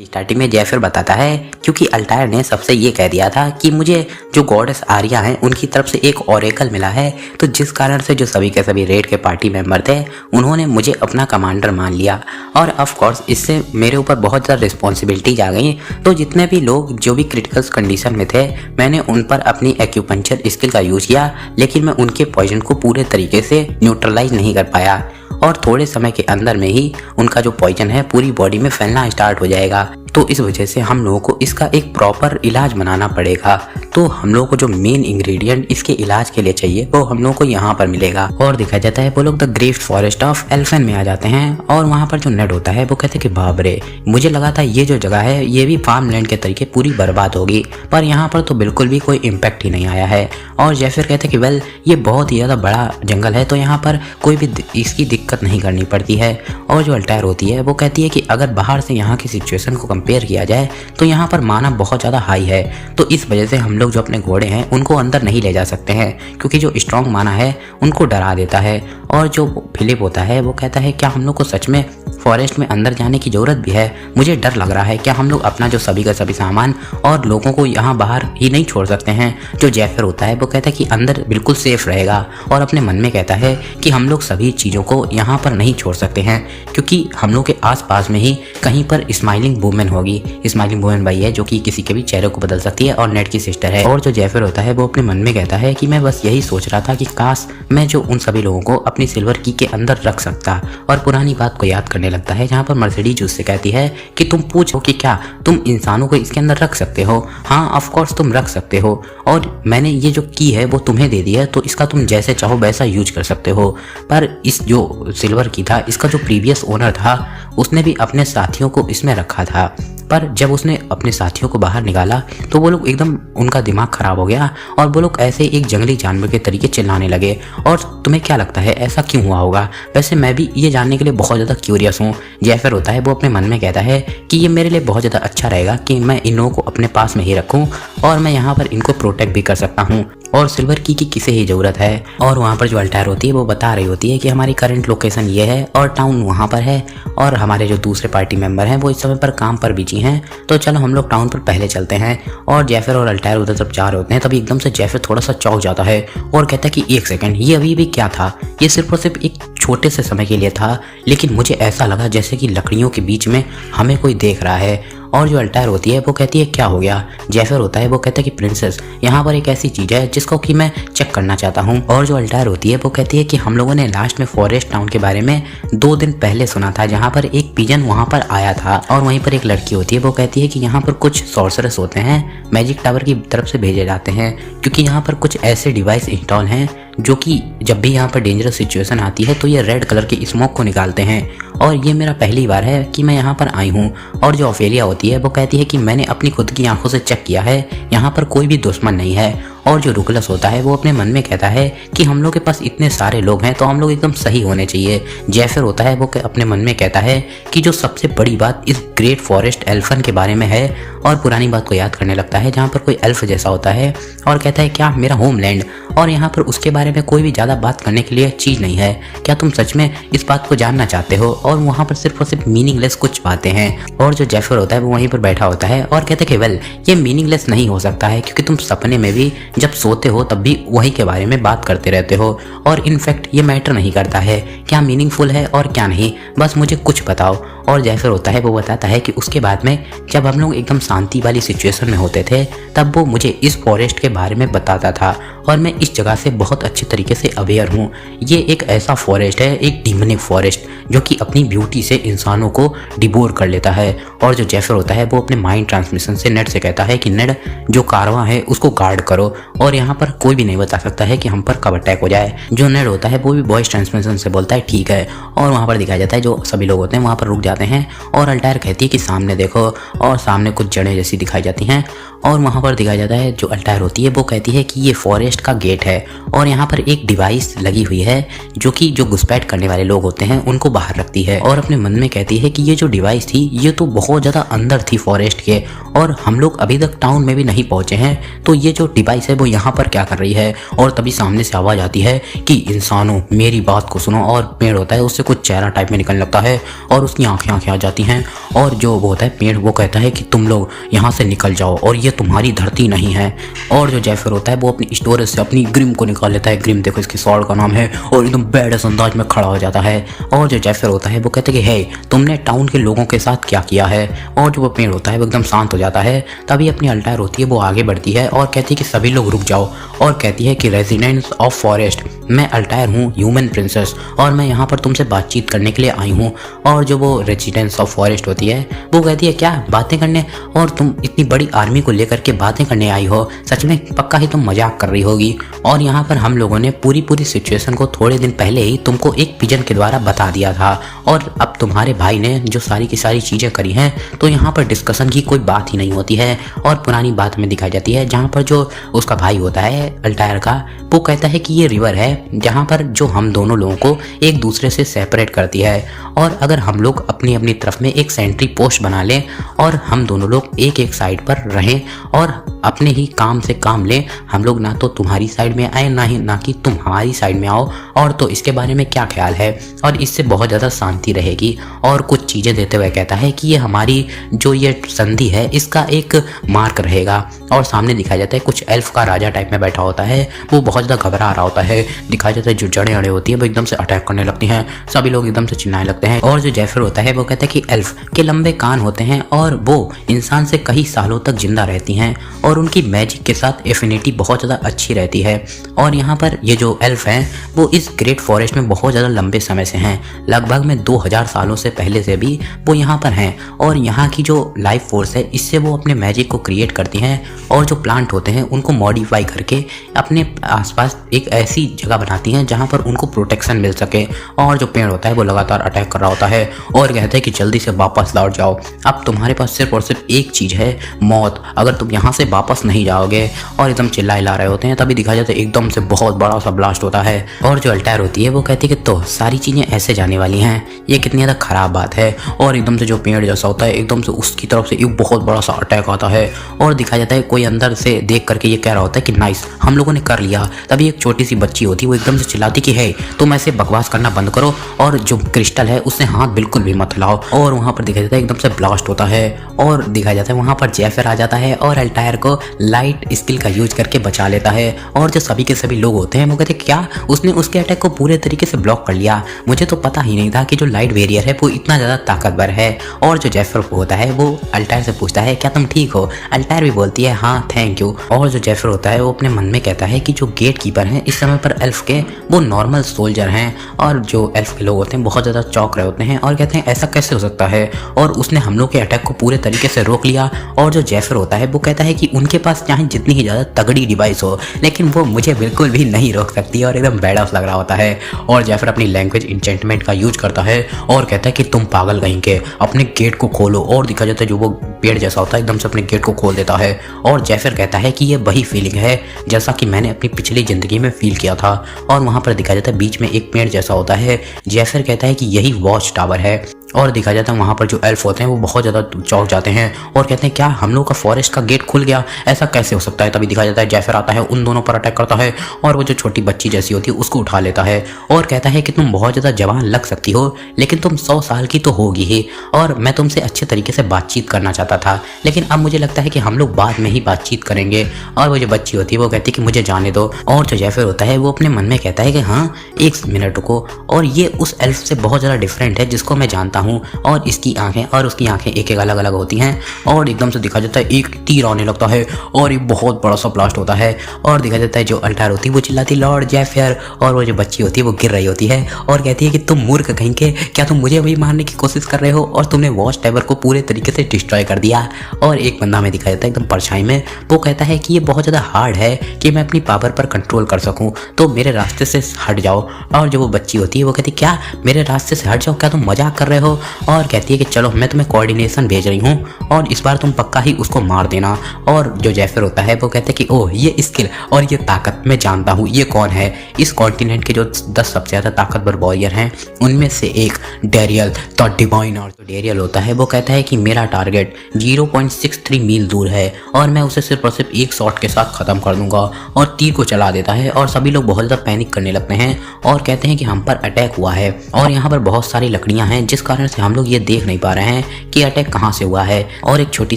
Starting में जेफर बताता है क्योंकि अल्टायर ने सबसे ये कह दिया था कि मुझे जो गॉडेस आर्या हैं उनकी तरफ से एक ओरेकल मिला है, तो जिस कारण से जो सभी के सभी रेड के पार्टी मेंबर थे उन्होंने मुझे अपना कमांडर मान लिया और ऑफ कोर्स इससे मेरे ऊपर बहुत ज़्यादा रिस्पॉन्सिबिलिटीज आ गई। तो जितने भी लोग जो भी क्रिटिकल कंडीशन में थे मैंने उन पर अपनी एक्यूपंक्चर स्किल का यूज़ किया, लेकिन मैं उनके पॉइजन को पूरे तरीके से न्यूट्रलाइज नहीं कर पाया और थोड़े समय के अंदर में ही उनका जो पॉइजन है पूरी बॉडी में फैलना स्टार्ट हो जाएगा। तो इस वजह से हम लोगों को इसका एक प्रॉपर इलाज बनाना पड़ेगा। तो हम लोगों को जो मेन इंग्रेडिएंट इसके इलाज के लिए चाहिए वो हम लोगों को यहाँ पर मिलेगा। और दिखाया जाता है वो लोग the great forest of Elfen में आ जाते हैं और वहाँ पर जो नेड होता है वो कहते हैं कि बाप रे, मुझे लगा था ये जो जगह है ये भी फार्म लैंड के तरीके पूरी बर्बाद होगी, पर यहाँ पर तो बिल्कुल भी कोई इम्पैक्ट ही नहीं आया है। और जेफर कहते हैं कि वेल ये बहुत ही ज़्यादा बड़ा जंगल है तो यहाँ पर कोई भी इसकी दिक्कत नहीं करनी पड़ती है। और जो अल्टायर होती है वो कहती है कि अगर बाहर से यहाँ की सिचुएशन को कंपेयर किया जाए तो यहाँ पर माना बहुत ज़्यादा हाई है, तो इस वजह से हम लोग जो अपने घोड़े हैं उनको अंदर नहीं ले जा सकते हैं क्योंकि जो स्ट्रॉन्ग माना है उनको डरा देता है। और जो फिलिप होता है वो कहता है क्या हम लोग को सच में फॉरेस्ट में अंदर जाने की ज़रूरत भी है, मुझे डर लग रहा है, क्या हम लोग अपना जो सभी का सभी सामान और लोगों को यहाँ बाहर ही नहीं छोड़ सकते हैं। जो जेफर होता है वो कहता है कि अंदर बिल्कुल सेफ रहेगा और अपने मन में कहता है कि हम लोग सभी चीज़ों को यहाँ पर नहीं छोड़ सकते हैं क्योंकि हम लोग के आसपास में ही कहीं पर स्माइलिंग वुमेन होगी। स्माइलिंग वुमेन वही है जो कि किसी के भी चेहरे को बदल सकती है और नेट की सिस्टर है। और जो जेफर होता है वो अपने मन में कहता है कि मैं बस यही सोच रहा था कि काश मैं जो उन सभी लोगों को अपनी सिल्वर की के अंदर रख सकता, और पुरानी बात को याद करने लगता है जहाँ पर मर्सिडीज उससे कहती है कि तुम पूछो कि क्या तुम इंसानों को इसके अंदर रख सकते हो। हाँ ऑफ कोर्स तुम रख सकते हो और मैंने ये जो की है वो तुम्हें दे दी है तो इसका तुम जैसे चाहो वैसा यूज कर सकते हो। पर इस जो सिल्वर की था इसका जो प्रीवियस ओनर था उसने भी अपने साथियों को इसमें रखा था, पर जब उसने अपने साथियों को बाहर निकाला तो वो लोग एकदम उनका दिमाग खराब हो गया और वो लोग ऐसे एक जंगली जानवर के तरीके चिल्लाने लगे। और तुम्हें क्या लगता है ऐसा क्यों हुआ होगा? वैसे मैं भी ये जानने के लिए बहुत ज़्यादा क्यूरियस हूँ। जेफर होता है वो अपने मन में कहता है कि ये मेरे लिए बहुत ज़्यादा अच्छा रहेगा कि मैं इन लोगों को अपने पास में ही रखूँ और मैं यहाँ पर इनको प्रोटेक्ट भी कर सकता हूँ और सिल्वर की किसे ही ज़रूरत है। और वहाँ पर जो अल्टायर होती है वो बता रही होती है कि हमारी करंट लोकेशन ये है और टाउन वहाँ पर है और हमारे जो दूसरे पार्टी मेंबर हैं वो इस समय पर काम पर बिजी हैं, तो चलो हम लोग टाउन पर पहले चलते हैं। और जेफर और अल्टायर उधर जब जा रहे होते हैं तभी एकदम से जेफर थोड़ा सा चौंक जाता है और कहता है कि एक सेकंड, ये अभी भी क्या था? ये सिर्फ और सिर्फ एक छोटे से समय के लिए था, लेकिन मुझे ऐसा लगा जैसे कि लकड़ियों के बीच में हमें कोई देख रहा है। और जो अल्टायर होती है वो कहती है क्या हो गया? जेफर होता है वो कहता है कि प्रिंसेस यहाँ पर एक ऐसी चीज़ है जिसको कि मैं चेक करना चाहता हूँ। और जो अल्टायर होती है वो कहती है कि हम लोगों ने लास्ट में फॉरेस्ट टाउन के बारे में 2 दिन पहले सुना था जहाँ पर एक पिजन वहाँ पर आया था और वहीं पर एक लड़की होती है वो कहती है कि यहाँ पर कुछ सॉर्सरर्स होते हैं, मैजिक टावर की तरफ से भेजे जाते हैं क्योंकि यहाँ पर कुछ ऐसे डिवाइस इंस्टॉल हैं जो कि जब भी यहाँ पर डेंजरस सिचुएशन आती है तो ये रेड कलर के स्मोक को निकालते हैं। और ये मेरा पहली बार है कि मैं यहाँ पर आई हूँ। और जो ऑफेलिया होती है वो कहती है कि मैंने अपनी खुद की आंखों से चेक किया है, यहाँ पर कोई भी दुश्मन नहीं है। और जो रुकलस होता है वो अपने मन में कहता है कि हम लोग के पास इतने सारे लोग हैं तो हम लोग एकदम सही होने चाहिए। जेफर होता है वो अपने मन में कहता है कि जो सबसे बड़ी बात इस ग्रेट फॉरेस्ट एल्फन के बारे में है, और पुरानी बात को याद करने लगता है जहाँ पर कोई एल्फ जैसा होता है और कहता है क्या मेरा होमलैंड, और यहाँ पर उसके बारे में कोई भी ज़्यादा बात करने के लिए चीज़ नहीं है, क्या तुम सच में इस बात को जानना चाहते हो? और वहाँ पर सिर्फ और सिर्फ मीनिंगलेस कुछ बातें हैं। और जो जेफर होता है वो वहीं पर बैठा होता है और कहते हैं कि वेल ये मीनिंगलेस नहीं हो सकता है क्योंकि तुम सपने में भी जब सोते हो तब भी वही के बारे में बात करते रहते हो और इनफैक्ट ये मैटर नहीं करता है क्या मीनिंगफुल है और क्या नहीं, बस मुझे कुछ बताओ। और जेफर होता है वो बताता है कि उसके बाद में जब हम लोग एकदम शांति वाली सिचुएशन में होते थे तब वो मुझे इस फॉरेस्ट के बारे में बताता था और मैं इस जगह से बहुत अच्छे तरीके से अवेयर हूँ। ये एक ऐसा फॉरेस्ट है, एक डिमोनिक फॉरेस्ट जो कि अपनी ब्यूटी से इंसानों को डिबोर कर लेता है। और जो जेफर होता है वो अपने माइंड ट्रांसमिशन से नेड से कहता है कि नेड जो कारवां है उसको गार्ड करो और यहाँ पर कोई भी नहीं बता सकता है कि हम पर कब अटैक हो जाए। जो नेड होता है वो भी वॉइस ट्रांसमिशन से बोलता है ठीक है। और वहाँ पर दिखाया जाता है जो सभी लोग होते हैं वहाँ पर रुक जाते हैं और अल्टायर कहती है कि सामने देखो, और सामने कुछ जड़ें जैसी दिखाई जाती हैं। और वहाँ पर दिखाया जाता है जो अल्टायर होती है वो कहती है कि ये फॉरेस्ट का गेट है और यहाँ पर एक डिवाइस लगी हुई है जो कि जो घुसपैठ करने वाले लोग होते हैं उनको बाहर रखती है। और अपने मन में कहती है कि ये जो डिवाइस थी ये तो बहुत ज़्यादा अंदर थी फॉरेस्ट के और हम लोग अभी तक टाउन में भी नहीं पहुँचे हैं, तो ये जो डिवाइस है वो यहाँ पर क्या कर रही है। और तभी सामने से आवाज़ आती है कि इंसानों मेरी बात को सुनो, और पेड़ होता है उससे कुछ चेहरा टाइप में निकलने लगता है और उसकी आंखें आ जाती हैं और जो वो होता है पेड़ वो कहता है कि तुम लोग यहाँ से निकल जाओ और ये तुम्हारी धरती नहीं है। और जो जेफर होता है वो अपनी स्टोरेज से अपनी ग्रिम को निकाल लेता है। ग्रिम देखो इसकी स्वॉर्ड का नाम है, और एकदम बैडस अंदाज में खड़ा हो जाता है। और जो जेफर होता है वो कहते हैं कि हे तुमने टाउन के लोगों के साथ क्या किया है। और जो वो पेड़ होता है वो एकदम शांत हो जाता है। तभी अपनी अल्टायर होती है वो आगे बढ़ती है और कहती है कि सभी लोग रुक जाओ, और कहती है कि रेजिडेंट्स ऑफ फॉरेस्ट, मैं अल्टायर हूँ, ह्यूमन प्रिंसेस, और मैं यहाँ पर तुमसे बातचीत करने के लिए आई हूँ। और जो वो रेजिडेंट्स ऑफ फॉरेस्ट होती है वो कहती है क्या बातें करने, और तुम इतनी बड़ी आर्मी को लेकर के बातें करने आई हो, सच में पक्का ही तुम मजाक कर रही होगी। और यहाँ पर हम लोगों ने पूरी सिचुएशन को थोड़े दिन पहले ही तुमको एक पिजन के द्वारा बता दिया था, और अब तुम्हारे भाई ने जो सारी की सारी चीज़ें करी हैं तो यहाँ पर डिस्कशन की कोई बात ही नहीं होती है। और पुरानी बात में दिखाई जाती है जहाँ पर जो उसका भाई होता है अल्टायर का, वो कहता है कि ये रिवर है जहाँ पर जो हम दोनों लोगों को एक दूसरे से सेपरेट करती है, और अगर हम लोग अपनी अपनी तरफ में एक सेंट्री पोस्ट बना लें और हम दोनों लोग एक एक साइड पर रहें और अपने ही काम से काम लें, हम लोग ना तो तुम्हारी साइड में आए ना कि तुम हमारी साइड में आओ, और तो इसके बारे में क्या ख्याल है, और इससे बहुत ज़्यादा शांति रहेगी। और कुछ चीज़ें देते हुए कहता है कि ये हमारी जो ये संधि है इसका एक मार्क रहेगा। और सामने दिखाया जाता है कुछ एल्फ का राजा टाइप में बैठा होता है, वो बहुत ज़्यादा घबरा रहा होता है। दिखाया जाता है जो जड़ें अड़े होती है वो एकदम से अटैक करने लगती हैं, सभी लोग एकदम से चिल्लाने लगते हैं। और जो जेफर होता है वो कहता है कि एल्फ के लंबे कान होते हैं और वो इंसान से कई सालों तक जिंदा रहती हैं, और उनकी मैजिक के साथ एफिनिटी बहुत ज़्यादा अच्छी रहती है। और यहाँ पर ये जो एल्फ हैं वो इस ग्रेट फॉरेस्ट में बहुत ज़्यादा लंबे समय से हैं, लगभग में 2000 सालों से पहले से भी वो यहाँ पर हैं। और यहाँ की जो लाइफ फोर्स है इससे वो अपने मैजिक को क्रिएट करती हैं, और जो प्लांट होते हैं उनको मॉडिफाई करके अपने आसपास एक ऐसी जगह बनाती हैं जहाँ पर उनको प्रोटेक्शन मिल सके। और जो पेड़ होता है वो लगातार अटैक कर रहा होता है और कहते हैं कि जल्दी से वापस लौट जाओ, अब तुम्हारे पास सिर्फ और सिर्फ एक चीज़ है, मौत, अगर तुम यहाँ से वापस नहीं जाओगे। और एकदम चिल्ला रहे होते हैं। तभी दिखाया जाता है एकदम से बहुत बड़ा सा ब्लास्ट होता है, और जो अल्टायर होती है वो कहती है कि तो सारी चीज़ें ऐसे जाने वाली हैं, ये कितनी ज़्यादा खराब बात है। और एकदम से जो पेड़ जैसा होता है एकदम से उसकी तरफ से एक बहुत बड़ा सा अटैक आता है, और दिखाया जाता है कोई अंदर से देख करके ये कह रहा होता है कि नाइस, हम लोगों ने कर लिया। तभी एक छोटी सी बच्ची होती है वो एकदम से चिल्लाती कि है तुम ऐसे बकवास करना बंद करो, और जो क्रिस्टल है उससे हाथ बिल्कुल भी मत लाओ। और वहाँ पर दिखाया जाता है एकदम से ब्लास्ट होता है, और दिखाया जाता है वहाँ पर जेफर आ जाता है और अल्टायर को लाइट स्किल का यूज करके बचा लेता है। और जो सभी के सभी लोग होते हैं वो कहते हैं क्या उसने उसके अटैक को पूरे तरीके से ब्लॉक कर लिया, मुझे तो पता ही नहीं था कि जो लाइट वेरियर है वो इतना ज़्यादा ताकतवर है। और जो जेफर होता है वो अल्टायर से पूछता है क्या तुम ठीक हो, अल्टायर भी बोलती है हाँ थैंक यू। और जो जेफर होता है वो अपने मन में कहता है कि जो गेट कीपर हैं इस समय पर एल्फ के वो नॉर्मल सोल्जर हैं, और जो एल्फ के लोग होते हैं बहुत ज़्यादा चौंक रहे होते हैं और कहते हैं ऐसा कैसे हो सकता है, और उसने हम लोग के अटैक को पूरे तरीके से रोक लिया। और जो जेफर होता है वो कहता है कि उनके पास चाहे जितनी ही ज़्यादा तगड़ी डिवाइस हो लेकिन वो मुझे बिल्कुल भी नहीं रोक सकती, और एकदम बैडास लग रहा होता है। और जेफर अपनी लैंग्वेज इंचेंटमेंट का यूज करता है और कहता है कि तुम पागल कहीं के, अपने गेट को खोलो। और दिखा जाता है जो वो पेड़ जैसा होता है एकदम से अपने गेट को खोल देता है, और जेफर कहता है कि ये वही फीलिंग है जैसा कि मैंने अपनी पिछली ज़िंदगी में फील किया था। और वहाँ पर दिखाया जाता है बीच में एक पेड़ जैसा होता है, जेफर कहता है कि यही वॉच टावर है। और दिखा जाता है वहाँ पर जो एल्फ होते हैं वो बहुत ज़्यादा चौंक जाते हैं और कहते हैं क्या हम लोग का फॉरेस्ट का गेट खुल गया, ऐसा कैसे हो सकता है। तभी दिखा जाता है जेफर आता है, उन दोनों पर अटैक करता है, और वो जो छोटी बच्ची जैसी होती है उसको उठा लेता है, और कहता है कि तुम बहुत ज़्यादा जवान लग सकती हो लेकिन तुम 100 साल की तो होगी ही, और मैं तुमसे अच्छे तरीके से बातचीत करना चाहता था लेकिन अब मुझे लगता है कि हम लोग बाद में ही बातचीत करेंगे। और वो जो बच्ची होती है वो कहती है कि मुझे जाने दो। और जो जेफर होता है वो अपने मन में कहता है कि हाँ 1 मिनट रुको, और ये उस एल्फ से बहुत ज़्यादा डिफरेंट है जिसको मैं जानता हूँ, और इसकी आंखें और उसकी आंखें एक एक अलग अलग होती हैं। और एकदम से दिखा जाता है एक तीर आने लगता है और एक बहुत बड़ा सा ब्लास्ट होता है, और दिखा जाता है जो अल्टायर होती है वो चिल्लाती लॉर्ड जेफर, और वो जो बच्ची होती है वो गिर रही होती है और कहती है कि तुम मूर्ख कहीं के, क्या तुम मुझे भी मारने की कोशिश कर रहे हो, और तुमने वॉच टावर को पूरे तरीके से डिस्ट्रॉय कर दिया। और एक बंदा हमें दिखाई देता है एकदम परछाई में, वो कहता है कि ये बहुत ज़्यादा हार्ड है कि मैं अपनी पावर पर कंट्रोल कर सकूं, तो मेरे रास्ते से हट जाओ। और जो वो बच्ची होती है वो कहती है क्या मेरे रास्ते से हट जाओ, क्या तुम मजाक कर रहे हो, और कहती है कि चलो मैं तुम्हें कोऑर्डिनेशन भेज रही हूँ और इस बार तुम पक्का ही उसको मार देना। और जो जेफर होता है वो कहते हैं कि ओह ये स्किल और ये ताकत मैं जानता हूँ, ये कौन है, इस कॉन्टिनेंट के जो 10 सबसे ज़्यादा ताकतवर वॉरियर हैं उनमें से एक डेरियल द डिवाइन। और जो डेरियल होता है वो कहता है कि मेरा टारगेट 0.63 मील दूर है और मैं उसे सिर्फ और सिर्फ एक शॉट के साथ ख़त्म कर दूंगा, और तीर को चला देता है। और सभी लोग बहुत ज़्यादा पैनिक करने लगते हैं और कहते हैं कि हम पर अटैक हुआ है और यहाँ पर बहुत सारी लकड़ियाँ हैं जिस कारण कारण से हम लोग ये देख नहीं पा रहे हैं कि अटैक कहाँ से हुआ है। और एक छोटी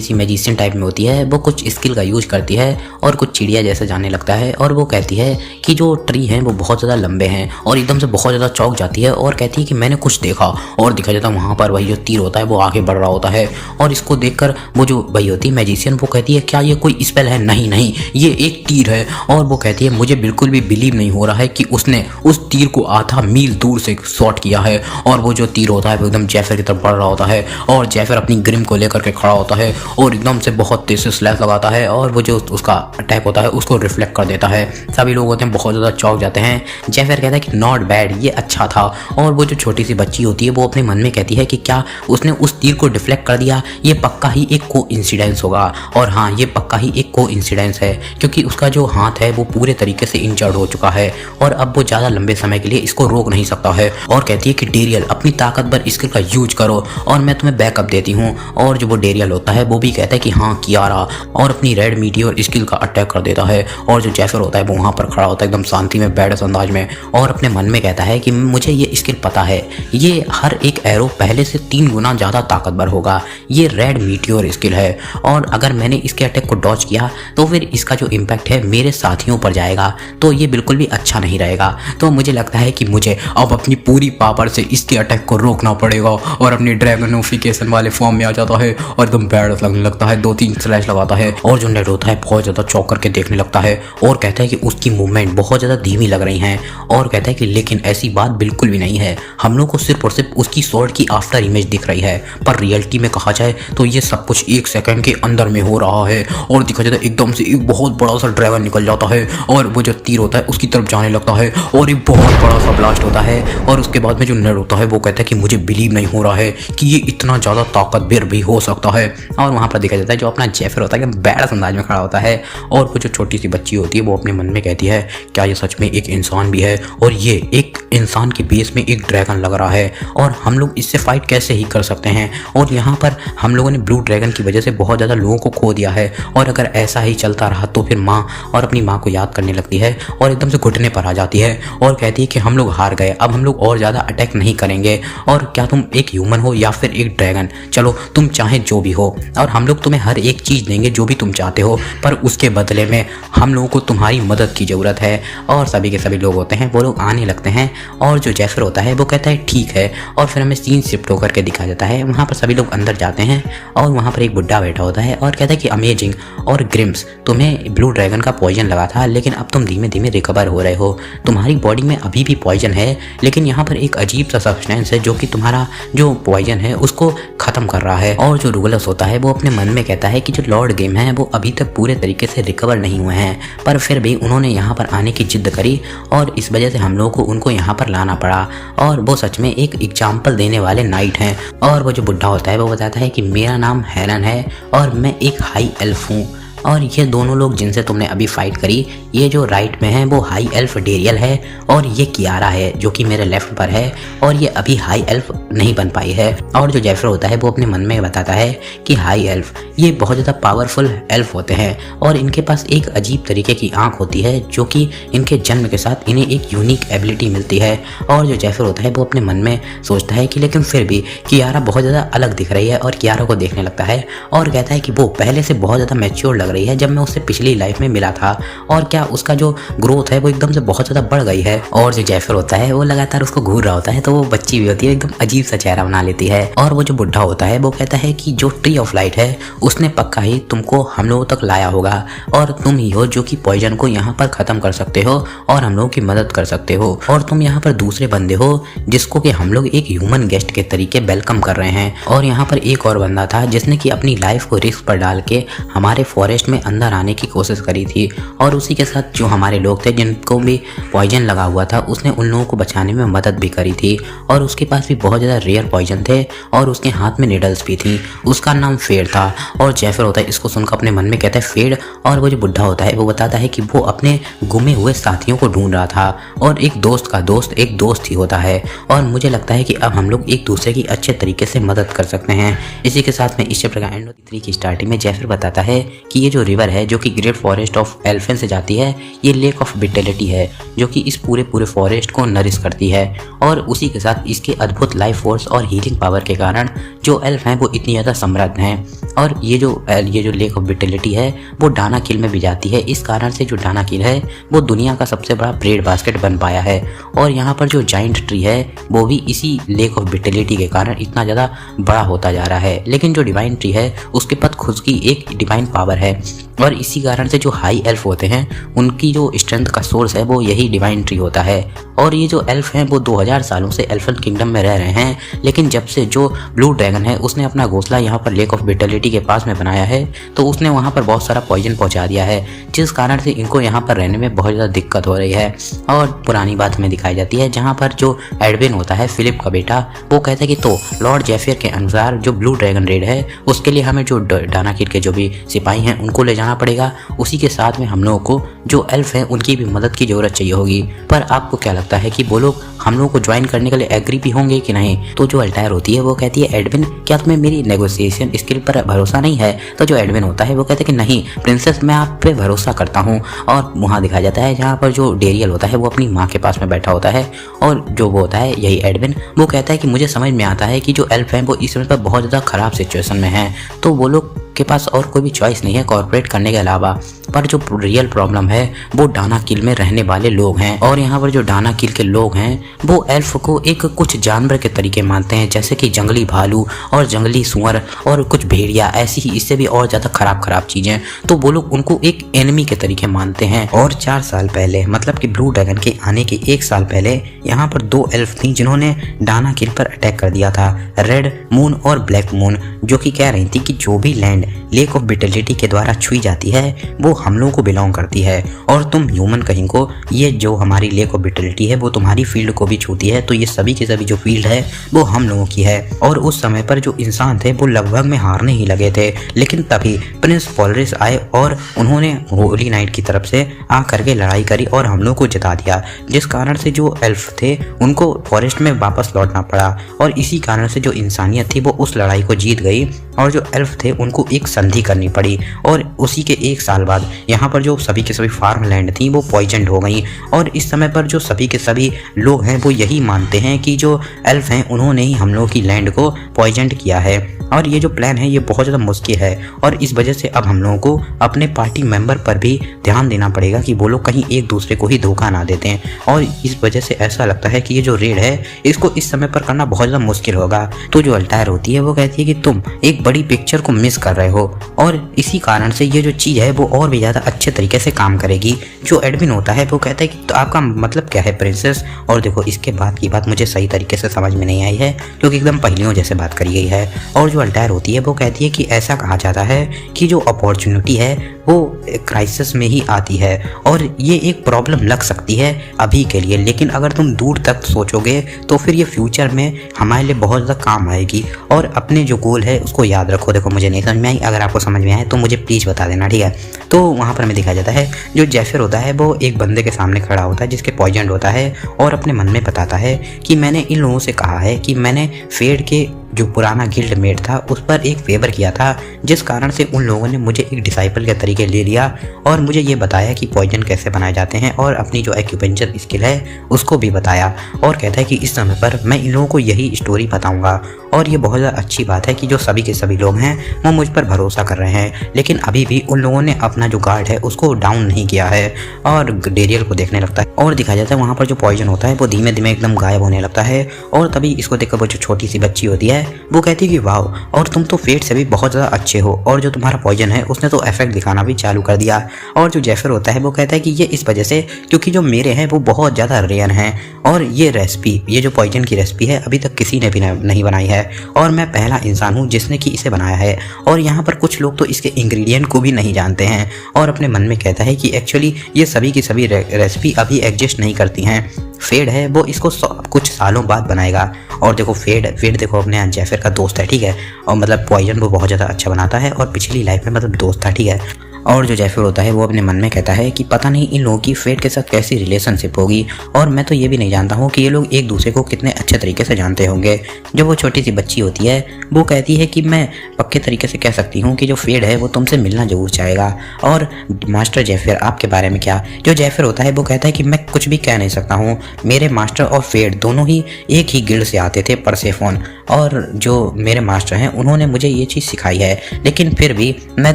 सी मैजिशियन टाइप में होती है, वो कुछ स्किल का यूज करती है और कुछ चिड़िया जैसे जाने लगता है और वो कहती है कि जो ट्री हैं वो बहुत ज़्यादा लंबे हैं और एकदम से बहुत ज़्यादा चौंक जाती है और कहती है कि मैंने कुछ देखा। और दिखा जाता है वहाँ पर वही जो तीर होता है वो आगे बढ़ रहा होता है और इसको देखकर वो जो वही होती है मैजिशियन वो कहती है क्या ये कोई स्पेल है? नहीं नहीं, ये एक तीर है। और वो कहती है मुझे बिल्कुल भी बिलीव नहीं हो रहा है कि उसने उस तीर को आधा मील दूर से शॉट किया है। और वो जो तीर होता है वो एकदम जैफर की तरफ बढ़ रहा होता है और जैफर अपनी ग्रिम को लेकर के खड़ा होता है और एकदम से बहुत तेज से स्लैश लगाता है और वो जो उसका अटैक होता है उसको रिफ्लेक्ट कर देता है। सभी लोग होते हैं बहुत ज़्यादा चौंक जाते हैं। जैफर कहता है कि नॉट बैड, ये अच्छा था। और वो जो छोटी सी बच्ची होती है वो अपने मन में कहती है कि क्या उसने उस तीर को डिफ्लेक्ट कर दिया? ये पक्का ही एक कोइंसिडेंस होगा। और हाँ, ये पक्का ही एक कोइंसिडेंस है क्योंकि उसका जो हाथ है वो पूरे तरीके से इंजर्ड हो चुका है और अब वो ज़्यादा लंबे समय के लिए इसको रोक नहीं सकता है। और कहती है कि डेरियल अपनी ताकतवर स्किल का यूज करो और मैं तुम्हें बैकअप देती हूँ। और जो वो डेरियल होता है वो भी कहता है कि हाँ कियारा, और अपनी रेड मीटियोर स्किल का अटैक कर देता है। और जो जैफर होता है वो वहाँ पर खड़ा होता है एकदम शांति में बैडस अंदाज में और अपने मन में कहता है कि मुझे ये स्किल पता है, ये हर एक एरो पहले से 3 गुना ज़्यादा ताकतवर होगा। ये रेड मीटियोर स्किल है और अगर मैंने इसके अटैक को डॉज किया तो फिर इसका जो इम्पैक्ट है मेरे साथियों पर जाएगा, तो ये बिल्कुल भी अच्छा नहीं रहेगा। तो मुझे लगता है कि मुझे अब अपनी पूरी पावर से इसके अटैक को रोकना पड़ेगा। और अपनी ड्रैगनोफिकेशन वाले फॉर्म में आ जाता है और एकदम बैड लगने लगता है, 2-3 स्लैश लगाता है। और जो नेड होता है बहुत ज़्यादा चौंक करके देखने लगता है और कहता है कि उसकी मूवमेंट बहुत ज़्यादा धीमी लग रही हैं। और कहता है कि लेकिन ऐसी बात बिल्कुल भी नहीं है, हम लोग को सिर्फ और सिर्फ उसकी स्वॉर्ड की आफ्टर इमेज दिख रही है, पर रियलिटी में कहा जाए तो ये सब कुछ 1 सेकंड के अंदर में हो रहा है। और दिखा जाता है एकदम से एक बहुत बड़ा सा ड्रैगन निकल जाता है और वो जो तीर होता है उसकी तरफ जाने लगता है और एक बहुत बड़ा सा ब्लास्ट होता है। और उसके बाद में जो नेड होता है वो कहता है कि मुझे बिलीव नहीं हो रहा है कि ये इतना ज़्यादा ताकतवर भी हो सकता है। और वहाँ पर देखा जाता है जो अपना जैफर होता है कि बैड अंदाज में खड़ा होता है और वो जो छोटी सी बच्ची होती है वो अपने मन में कहती है क्या ये सच में एक इंसान भी है? और ये एक इंसान के बेस में एक ड्रैगन लग रहा है और हम लोग इससे फाइट कैसे ही कर सकते हैं? और यहाँ पर हम लोगों ने ब्लू ड्रैगन की वजह से बहुत ज़्यादा लोगों को खो दिया है और अगर ऐसा ही चलता रहा तो फिर माँ और अपनी माँ को याद करने लगती है और एकदम से घुटने पर आ जाती है और कहती है कि हम लोग हार गए, अब हम लोग और ज़्यादा अटैक नहीं करेंगे। और क्या तुम एक ह्यूमन हो या फिर एक ड्रैगन, चलो तुम चाहे जो भी हो और हम लोग तुम्हें हर एक चीज़ देंगे जो भी तुम चाहते हो, पर उसके बदले में हम लोगों को तुम्हारी मदद की ज़रूरत है। और सभी के सभी लोग होते हैं वो लोग आने लगते हैं और जो जैफर होता है वो कहता है ठीक है। और फिर हमें सीन शिफ्ट होकर के दिखा जाता है, वहाँ पर सभी लोग अंदर जाते हैं और वहाँ पर एक बुड्ढा बैठा होता है और कहता है कि अमेजिंग और ग्रिम्स, तुम्हें ब्लू ड्रैगन का पॉइजन लगा था लेकिन अब तुम धीमे धीमे रिकवर हो रहे हो, तुम्हारी बॉडी में अभी भी पॉइजन है लेकिन यहाँ पर एक अजीब सा सब्सटेंस है जो कि तुम्हारा जो पॉइजन है उसको खत्म कर रहा है। और जो रुगलस होता है वो अपने मन में कहता है कि जो लॉर्ड गेम है वो अभी तक पूरे तरीके से रिकवर नहीं हुए हैं, पर फिर भी उन्होंने यहाँ पर आने की जिद करी और इस वजह से हम लोगों को उनको यहाँ पर लाना पड़ा। और वो सच में एक एग्जाम्पल देने वाले नाइट हैं। और वो जो बुढ़ा होता है वो बताता है कि मेरा नाम हेरन है और मैं एक हाई एल्फ हूँ और ये दोनों लोग जिनसे तुमने अभी फाइट करी, ये जो राइट में है वो हाई एल्फ डेरियल है और ये कियारा है जो कि मेरे लेफ्ट पर है और ये अभी हाई एल्फ नहीं बन पाई है। और जो जैफर होता है वो अपने मन में बताता है कि हाई एल्फ ये बहुत ज़्यादा पावरफुल एल्फ होते हैं और इनके पास एक अजीब तरीके की आँख होती है जो कि इनके जन्म के साथ इन्हें एक यूनिक एबिलिटी मिलती है। और जो जैफर होता है वो अपने मन में सोचता है कि लेकिन फिर भी कियारा बहुत ज़्यादा अलग दिख रही है और कियारा को देखने लगता है और कहता है कि वो पहले से बहुत ज़्यादा मैच्योर लग रही है जब मैं उससे पिछली लाइफ में मिला था और क्या उसका जो ग्रोथ है वो एकदम से बहुत ज़्यादा बढ़ गई है। और जो जैफर होता है वो लगातार उसको घूर रहा होता है तो वो बच्ची भी होती है एकदम अजीब सा चेहरा बना लेती है। और वो जो बुढ़ा होता है वो कहता है कि जो ट्री ऑफ लाइट है उसने पक्का ही तुमको हम लोगों तक लाया होगा और तुम ही हो जो कि पॉइजन को यहाँ पर ख़त्म कर सकते हो और हम लोगों की मदद कर सकते हो। और तुम यहाँ पर दूसरे बंदे हो जिसको कि हम लोग एक ह्यूमन गेस्ट के तरीके वेलकम कर रहे हैं। और यहाँ पर एक और बंदा था जिसने कि अपनी लाइफ को रिस्क पर डाल के हमारे फॉरेस्ट में अंदर आने की कोशिश करी थी और उसी के साथ जो हमारे लोग थे जिनको भी पॉइजन लगा हुआ था उसने उन लोगों को बचाने में मदद भी करी थी और उसके पास भी बहुत ज़्यादा रेयर पॉइजन थे और उसके हाथ में निडल्स भी थी। उसका नाम फेड था। और जैफर होता है इसको सुनकर अपने मन में कहता है फेड। और वो जो बुढ़ा होता है वो बताता है कि वो अपने गुमे हुए साथियों को ढूंढ रहा था और एक दोस्त का दोस्त एक दोस्त ही होता है और मुझे लगता है कि अब हम लोग एक दूसरे की अच्छे तरीके से मदद कर सकते हैं। इसी के साथ में इस चैप्टर का एंड 3 की स्टार्टिंग में जैफर बताता है कि ये ये जो रिवर है जो कि ग्रेट फॉरेस्ट ऑफ एल्फेन से जाती है, ये लेक ऑफ विटेलिटी है जो कि इस पूरे फॉरेस्ट को नरिश करती है। और उसी के साथ इसके अद्भुत लाइफ फोर्स और हीलिंग पावर के कारण जो एल्फ हैं वो इतनी ज़्यादा समृद्ध हैं। और ये जो लेक ऑफ विटेलिटी है वो डाना किल में भी जाती है। इस कारण से जो डाना किल है वो दुनिया का सबसे बड़ा ब्रेड बास्केट बन पाया है। और यहाँ पर जो जाइंट ट्री है वो भी इसी लेक ऑफ विटेलिटी के कारण इतना ज़्यादा बड़ा होता जा रहा है। लेकिन जो डिवाइन ट्री है उसके पास खुद की एक डिवाइन पावर है और इसी कारण से जो हाई एल्फ होते हैं उनकी जो स्ट्रेंथ का सोर्स है वो यही डिवाइन ट्री होता है। और ये जो एल्फ हैं वो 2000 सालों से एल्फन किंगडम में रह रहे हैं। लेकिन जब से जो ब्लू ड्रैगन है उसने अपना घोंसला यहाँ पर लेक ऑफ विटेलिटी के पास में बनाया है तो उसने वहाँ पर बहुत सारा पॉइजन पहुँचा दिया है, जिस कारण से इनको यहाँ पर रहने में बहुत ज़्यादा दिक्कत हो रही है। और पुरानी बात हमें दिखाई जाती है जहाँ पर जो एडविन होता है फिलिप का बेटा, वो कहता है कि तो लॉर्ड जेफियर के अनुसार जो ब्लू ड्रैगन रेड है उसके लिए हमें जो डाना किल के जो भी सिपाही हैं उनको ले जाना पड़ेगा। उसी के साथ में हम लोगों को जो एल्फ हैं उनकी भी मदद की ज़रूरत चाहिए होगी। पर आपको क्या लगता है कि वो लोग हम लोगों को ज्वाइन करने के लिए एग्री भी होंगे कि नहीं? तो जो अल्टायर होती है वो कहती है एडविन क्या तुम्हें मेरी नेगोशिएशन स्किल पर भरोसा नहीं है? तो जो एडविन होता है वो कहता है कि नहीं प्रिंसेस, मैं आप पे भरोसा करता हूँ। और वहाँ दिखाया जाता है जहाँ पर जो डेरियल होता है वो अपनी माँ के पास में बैठा होता है और जो वो होता है यही एडविन, वो कहता है कि मुझे समझ में आता है कि जो एल्फ हैं वो इस समय पर बहुत ज़्यादा ख़राब सिचुएशन में हैं, तो वो लोग के पास और कोई भी चॉइस नहीं है कॉर्पोरेट करने के अलावा। पर जो रियल प्रॉब्लम है वो डाना किल में रहने वाले लोग हैं। और यहाँ पर जो डाना किल के लोग हैं वो एल्फ को एक कुछ जानवर के तरीके मानते हैं, जैसे कि जंगली भालू और जंगली सुअर और कुछ भेड़िया, ऐसी ही इससे भी और ज़्यादा खराब चीज़ें। तो वो लोग उनको एक एनिमी के तरीके मानते हैं। और 4 साल पहले, मतलब कि ब्लू ड्रैगन के आने के 1 साल पहले, यहाँ पर 2 एल्फ थी जिन्होंने डाना किल पर अटैक कर दिया था, रेड मून और ब्लैक मून, जो कि कह रही थी कि जो भी लैंड लेक ऑफ विटेलिटी के द्वारा छुई जाती है वो हम लोगों को बिलोंग करती है। और तुम ह्यूमन कहीं को, ये जो हमारी लेक ऑफ विटेलिटी है वो तुम्हारी फील्ड को भी छूती है, तो ये सभी के सभी जो फील्ड है वो हम लोगों की है। और उस समय पर जो इंसान थे वो लगभग में हारने ही लगे थे, लेकिन तभी प्रिंस पोलरिस आए और उन्होंने होली नाइट की तरफ से आ करके लड़ाई करी और हम लोग को जिता दिया, जिस कारण से जो एल्फ थे उनको फॉरेस्ट में वापस लौटना पड़ा। और इसी कारण से जो इंसानियत थी वो उस लड़ाई को जीत गई और जो एल्फ थे उनको एक संधि करनी पड़ी। और उसी के 1 साल बाद यहाँ पर जो सभी के सभी फार्म लैंड थी वो पॉइजनड हो गई। और इस समय पर जो सभी के सभी लोग हैं वो यही मानते हैं कि जो एल्फ हैं उन्होंने ही हम लोगों की लैंड को पॉइजनड किया है। और ये जो प्लान है ये बहुत ज़्यादा मुश्किल है और इस वजह से अब हम लोगों को अपने पार्टी मेंबर पर भी ध्यान देना पड़ेगा कि वो लोग कहीं एक दूसरे को ही धोखा ना देते हैं। और इस वजह से ऐसा लगता है कि ये जो रेड है इसको इस समय पर करना बहुत ज़्यादा मुश्किल होगा। तो जो अल्टायर होती है वो कहती है कि तुम एक बड़ी पिक्चर को मिस कर रहे हो और इसी कारण से ये जो चीज़ है वो और भी ज़्यादा अच्छे तरीके से काम करेगी। जो एडमिन होता है वो कहता है कि तो आपका मतलब क्या है प्रिंसेस? और देखो इसके बाद की बात मुझे सही तरीके से समझ में नहीं आई है क्योंकि एकदम पहलियों जैसे बात करी गई है। और जो अल्टायर होती है वो कहती है कि ऐसा कहा जाता है कि जो अपॉर्चुनिटी है वो क्राइसिस में ही आती है और ये एक प्रॉब्लम लग सकती है अभी के लिए, लेकिन अगर तुम दूर तक सोचोगे तो फिर ये फ्यूचर में हमारे लिए बहुत ज़्यादा काम आएगी। और अपने जो गोल है उसको याद रखो। देखो मुझे नहीं समझ में आई, अगर आपको समझ में आए तो मुझे प्लीज़ बता देना, ठीक है? तो वहाँ पर हमें दिखाया जाता है जो जेफियर होता है वो एक बंदे के सामने खड़ा होता है जिसके पॉइजन होता है और अपने मन में बताता है कि मैंने इन लोगों से कहा है कि मैंने फेड के जो पुराना गिल्ड मेट था उस पर एक फेवर किया था, जिस कारण से उन लोगों ने मुझे एक डिसाइपल के तरीके ले लिया और मुझे ये बताया कि पॉइजन कैसे बनाए जाते हैं और अपनी जो एक्यूपेंचर स्किल है उसको भी बताया। और कहता है कि इस समय पर मैं इन लोगों को यही स्टोरी बताऊंगा। और ये बहुत ज़्यादा अच्छी बात है कि जो सभी के सभी लोग हैं वो मुझ पर भरोसा कर रहे हैं, लेकिन अभी भी उन लोगों ने अपना जो गार्ड है उसको डाउन नहीं किया है और डेरियल को देखने लगता है। और दिखाया जाता है वहाँ पर जो पॉइजन होता है वो धीमे धीमे एकदम गायब होने लगता है। और तभी इसको देखकर वो जो छोटी सी बच्ची होती है वो कहती है कि वाह, और तुम तो फेट से भी बहुत ज़्यादा अच्छे हो और जो तुम्हारा पॉइजन है उसने तो इफेक्ट दिखाना भी चालू कर दिया। और जो जेफर होता है वो कहता है कि ये इस वजह से क्योंकि जो मेरे हैं वो बहुत ज़्यादा रेयर हैं और ये रेसिपी, ये जो पॉइजन की रेसिपी है अभी तक किसी ने भी नहीं बनाई है और मैं पहला इंसान हूँ जिसने कि इसे बनाया है। और यहाँ पर कुछ लोग तो इसके इंग्रेडिएंट को भी नहीं जानते हैं और अपने मन में कहता है कि एक्चुअली ये सभी की सभी रेसिपी अभी एग्जिस्ट नहीं करती हैं, फेड है वो इसको कुछ सालों बाद बनाएगा। और देखो फेड देखो अपने जेफर का दोस्त है, ठीक है? और मतलब पॉइजन वो बहुत ज़्यादा अच्छा बनाता है और पिछली लाइफ में मतलब दोस्त था, ठीक है? और जो जैफर होता है वो अपने मन में कहता है कि पता नहीं इन लोगों की फेट के साथ कैसी रिलेशनशिप होगी, और मैं तो ये भी नहीं जानता हूँ कि ये लोग एक दूसरे को कितने अच्छे तरीके से जानते होंगे। जब वो छोटी सी बच्ची होती है वो कहती है कि मैं पक्के तरीके से कह सकती हूँ कि जो फेड है वो तुमसे मिलना जरूर चाहेगा। और मास्टर जैफर आपके बारे में क्या? जो जैफर होता है वो कहता है कि मैं कुछ भी कह नहीं सकता हूँ, मेरे मास्टर और फेड दोनों ही एक ही गिल्ड से आते थे, परसेफोन, और जो मेरे मास्टर हैं उन्होंने मुझे ये चीज़ सिखाई है, लेकिन फिर भी मैं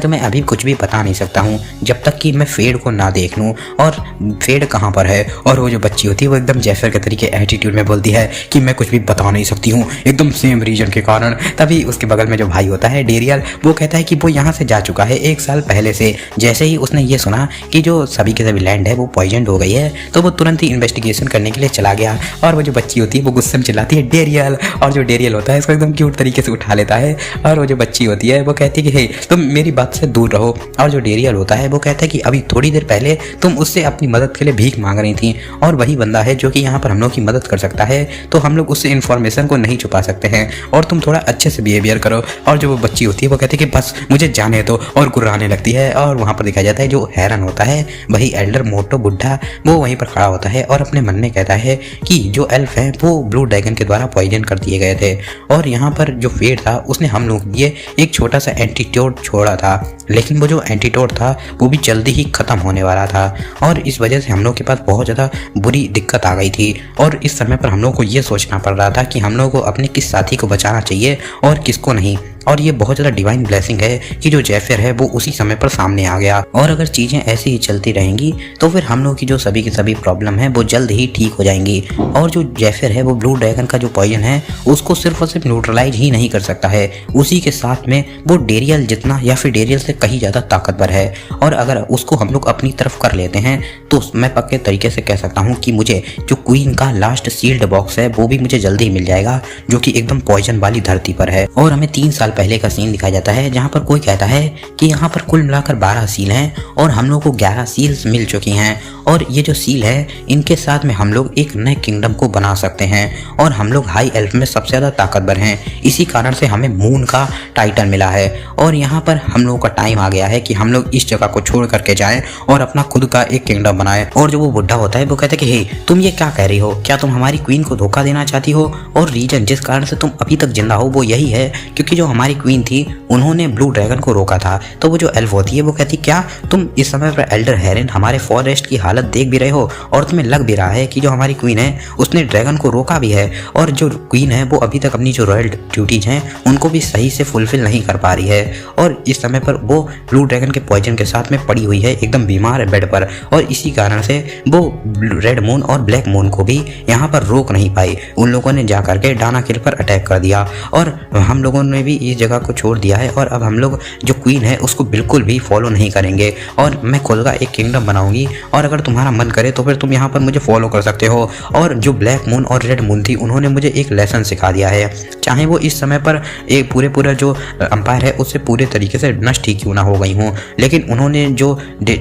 तुम्हें अभी कुछ भी बता नहीं सकता हूँ जब तक कि मैं फेड को ना देख लूँ और फेड कहाँ पर है। और वो जो बच्ची होती है वो एकदम जैफर के तरीके एटीट्यूड में बोलती है कि मैं कुछ भी बता नहीं सकती हूँ, एकदम सेम रीजन के कारण। तभी उसके बगल में जो भाई होता है डेरियल, वो कहता है कि वो यहाँ से जा चुका है 1 साल पहले से। जैसे ही उसने ये सुना कि जो सभी के सभी लैंड है वो पॉइजन हो गई है तो वो तुरंत ही इन्वेस्टिगेशन करने के लिए चला गया। और वो जो बच्ची होती है वो गुस्से में चिल्लाती है डेरियल, और जो डेरियल होता है इसको एकदम क्यूट तरीके से उठा लेता है। और वो जो बच्ची होती है वो कहती है कि हे तुम मेरी बात से दूर रहो। और जो डेरियल होता है वो कहता है कि अभी थोड़ी देर पहले तुम उससे अपनी मदद के लिए भीख मांग रही थी, और वही बंदा है जो कि यहाँ पर हम लोग की मदद कर सकता है, तो हम लोग उससे इन्फॉर्मेशन को नहीं छुपा सकते हैं, और तुम थोड़ा अच्छे से बिहेवियर करो। और जो वो बच्ची होती है वो कहती है कि बस मुझे जाने दो, और गुर्राने लगती है। और वहाँ पर दिखाया जाता है जो हैरन होता है वही एल्डर मोटो बुढ़ा वो वहीं पर खड़ा होता है और अपने मन में कहता है कि जो एल्फ हैं वो ब्लू ड्रैगन के द्वारा पॉइजन कर दिए गए थे, और यहाँ पर जो फेड था उसने हम लोग के लिए एक छोटा सा एंटीटोड छोड़ा था, लेकिन वो जो एंटीटोड था वो भी जल्दी ही खत्म होने वाला था, और इस वजह से हम लोग के पास बहुत ज़्यादा बुरी दिक्कत आ गई थी। और इस समय पर हम लोग को ये सोचना पड़ रहा था कि हम लोग को अपने किस साथी को बचाना चाहिए और किसको नहीं। और ये बहुत ज़्यादा डिवाइन ब्लेसिंग है कि जो जैफर है वो उसी समय पर सामने आ गया, और अगर चीज़ें ऐसी ही चलती रहेंगी तो फिर हम लोग की जो सभी की सभी प्रॉब्लम है वो जल्द ही ठीक हो जाएंगी। और जो जैफर है वो ब्लू ड्रैगन का जो पॉइजन है उसको सिर्फ और सिर्फ न्यूट्रलाइज ही नहीं कर सकता है, उसी के साथ में वो डेरियल जितना या फिर डेरियल से कहीं ज़्यादा ताकतवर है। और अगर उसको हम लोग अपनी तरफ कर लेते हैं तो मैं पक्के तरीके से कह सकता हूँ कि मुझे जो क्वीन का लास्ट सील्ड बॉक्स है वो भी मुझे जल्दी मिल जाएगा, जो कि एकदम पॉइजन वाली धरती पर है। और हमें 3 साल पहले का सीन दिखाया जाता है जहां पर कोई कहता है कि यहाँ पर कुल मिलाकर 12 सील हैं और हम लोग को 11 सील्स मिल चुकी हैं, और ये जो सील है इनके साथ में हम लोग एक नए किंगडम को बना सकते हैं, और हम लोग हाई एल्फ में सबसे ज़्यादा ताकतवर हैं, इसी कारण से हमें मून का टाइटल मिला है। और यहाँ पर हम लोगों का टाइम आ गया है कि हम लोग इस जगह को छोड़ करके जाएं और अपना खुद का एक किंगडम बनाएं। और जो वो बुढ़ा होता है वो कहता है कि हे तुम ये क्या कह रही हो, क्या तुम हमारी क्वीन को धोखा देना चाहती हो? और रीजन जिस कारण से तुम अभी तक जिंदा हो वो यही है क्योंकि जो हमारी क्वीन थी उन्होंने ब्लू ड्रैगन को रोका था। तो वो जो एल्फ होती है वो कहती क्या तुम इस समय पर एल्डर हेरन हमारे फॉरेस्ट की हालत देख भी रहे हो, और तुम्हें लग भी रहा है कि जो हमारी क्वीन है उसने ड्रैगन को रोका भी है, और जो क्वीन है वो अभी तक अपनी जो रॉयल ड्यूटीज हैं उनको भी सही से फुलफिल नहीं कर पा रही है, और इस समय पर वो ब्लू ड्रैगन के पॉइजन के साथ में पड़ी हुई है एकदम बीमार है बेड पर, और इसी कारण से वो रेड मून और ब्लैक मून को भी यहाँ पर रोक नहीं पाई। उन लोगों ने जा करके डाना किल पर अटैक कर दिया, और हम लोगों ने भी इस जगह को छोड़ दिया है, और अब हम लोग जो क्वीन है उसको बिल्कुल भी फॉलो नहीं करेंगे, और मैं खुद का एक किंगडम बनाऊंगी, और अगर तुम्हारा मन करे तो फिर तुम यहाँ पर मुझे फॉलो कर सकते हो। और जो ब्लैक मून और रेड मून थी उन्होंने मुझे एक लेसन सिखा दिया है, चाहे वो इस समय पर एक पूरा जो अंपायर है उससे पूरे तरीके से नष्ट ही क्यों ना हो गई हूँ, लेकिन उन्होंने जो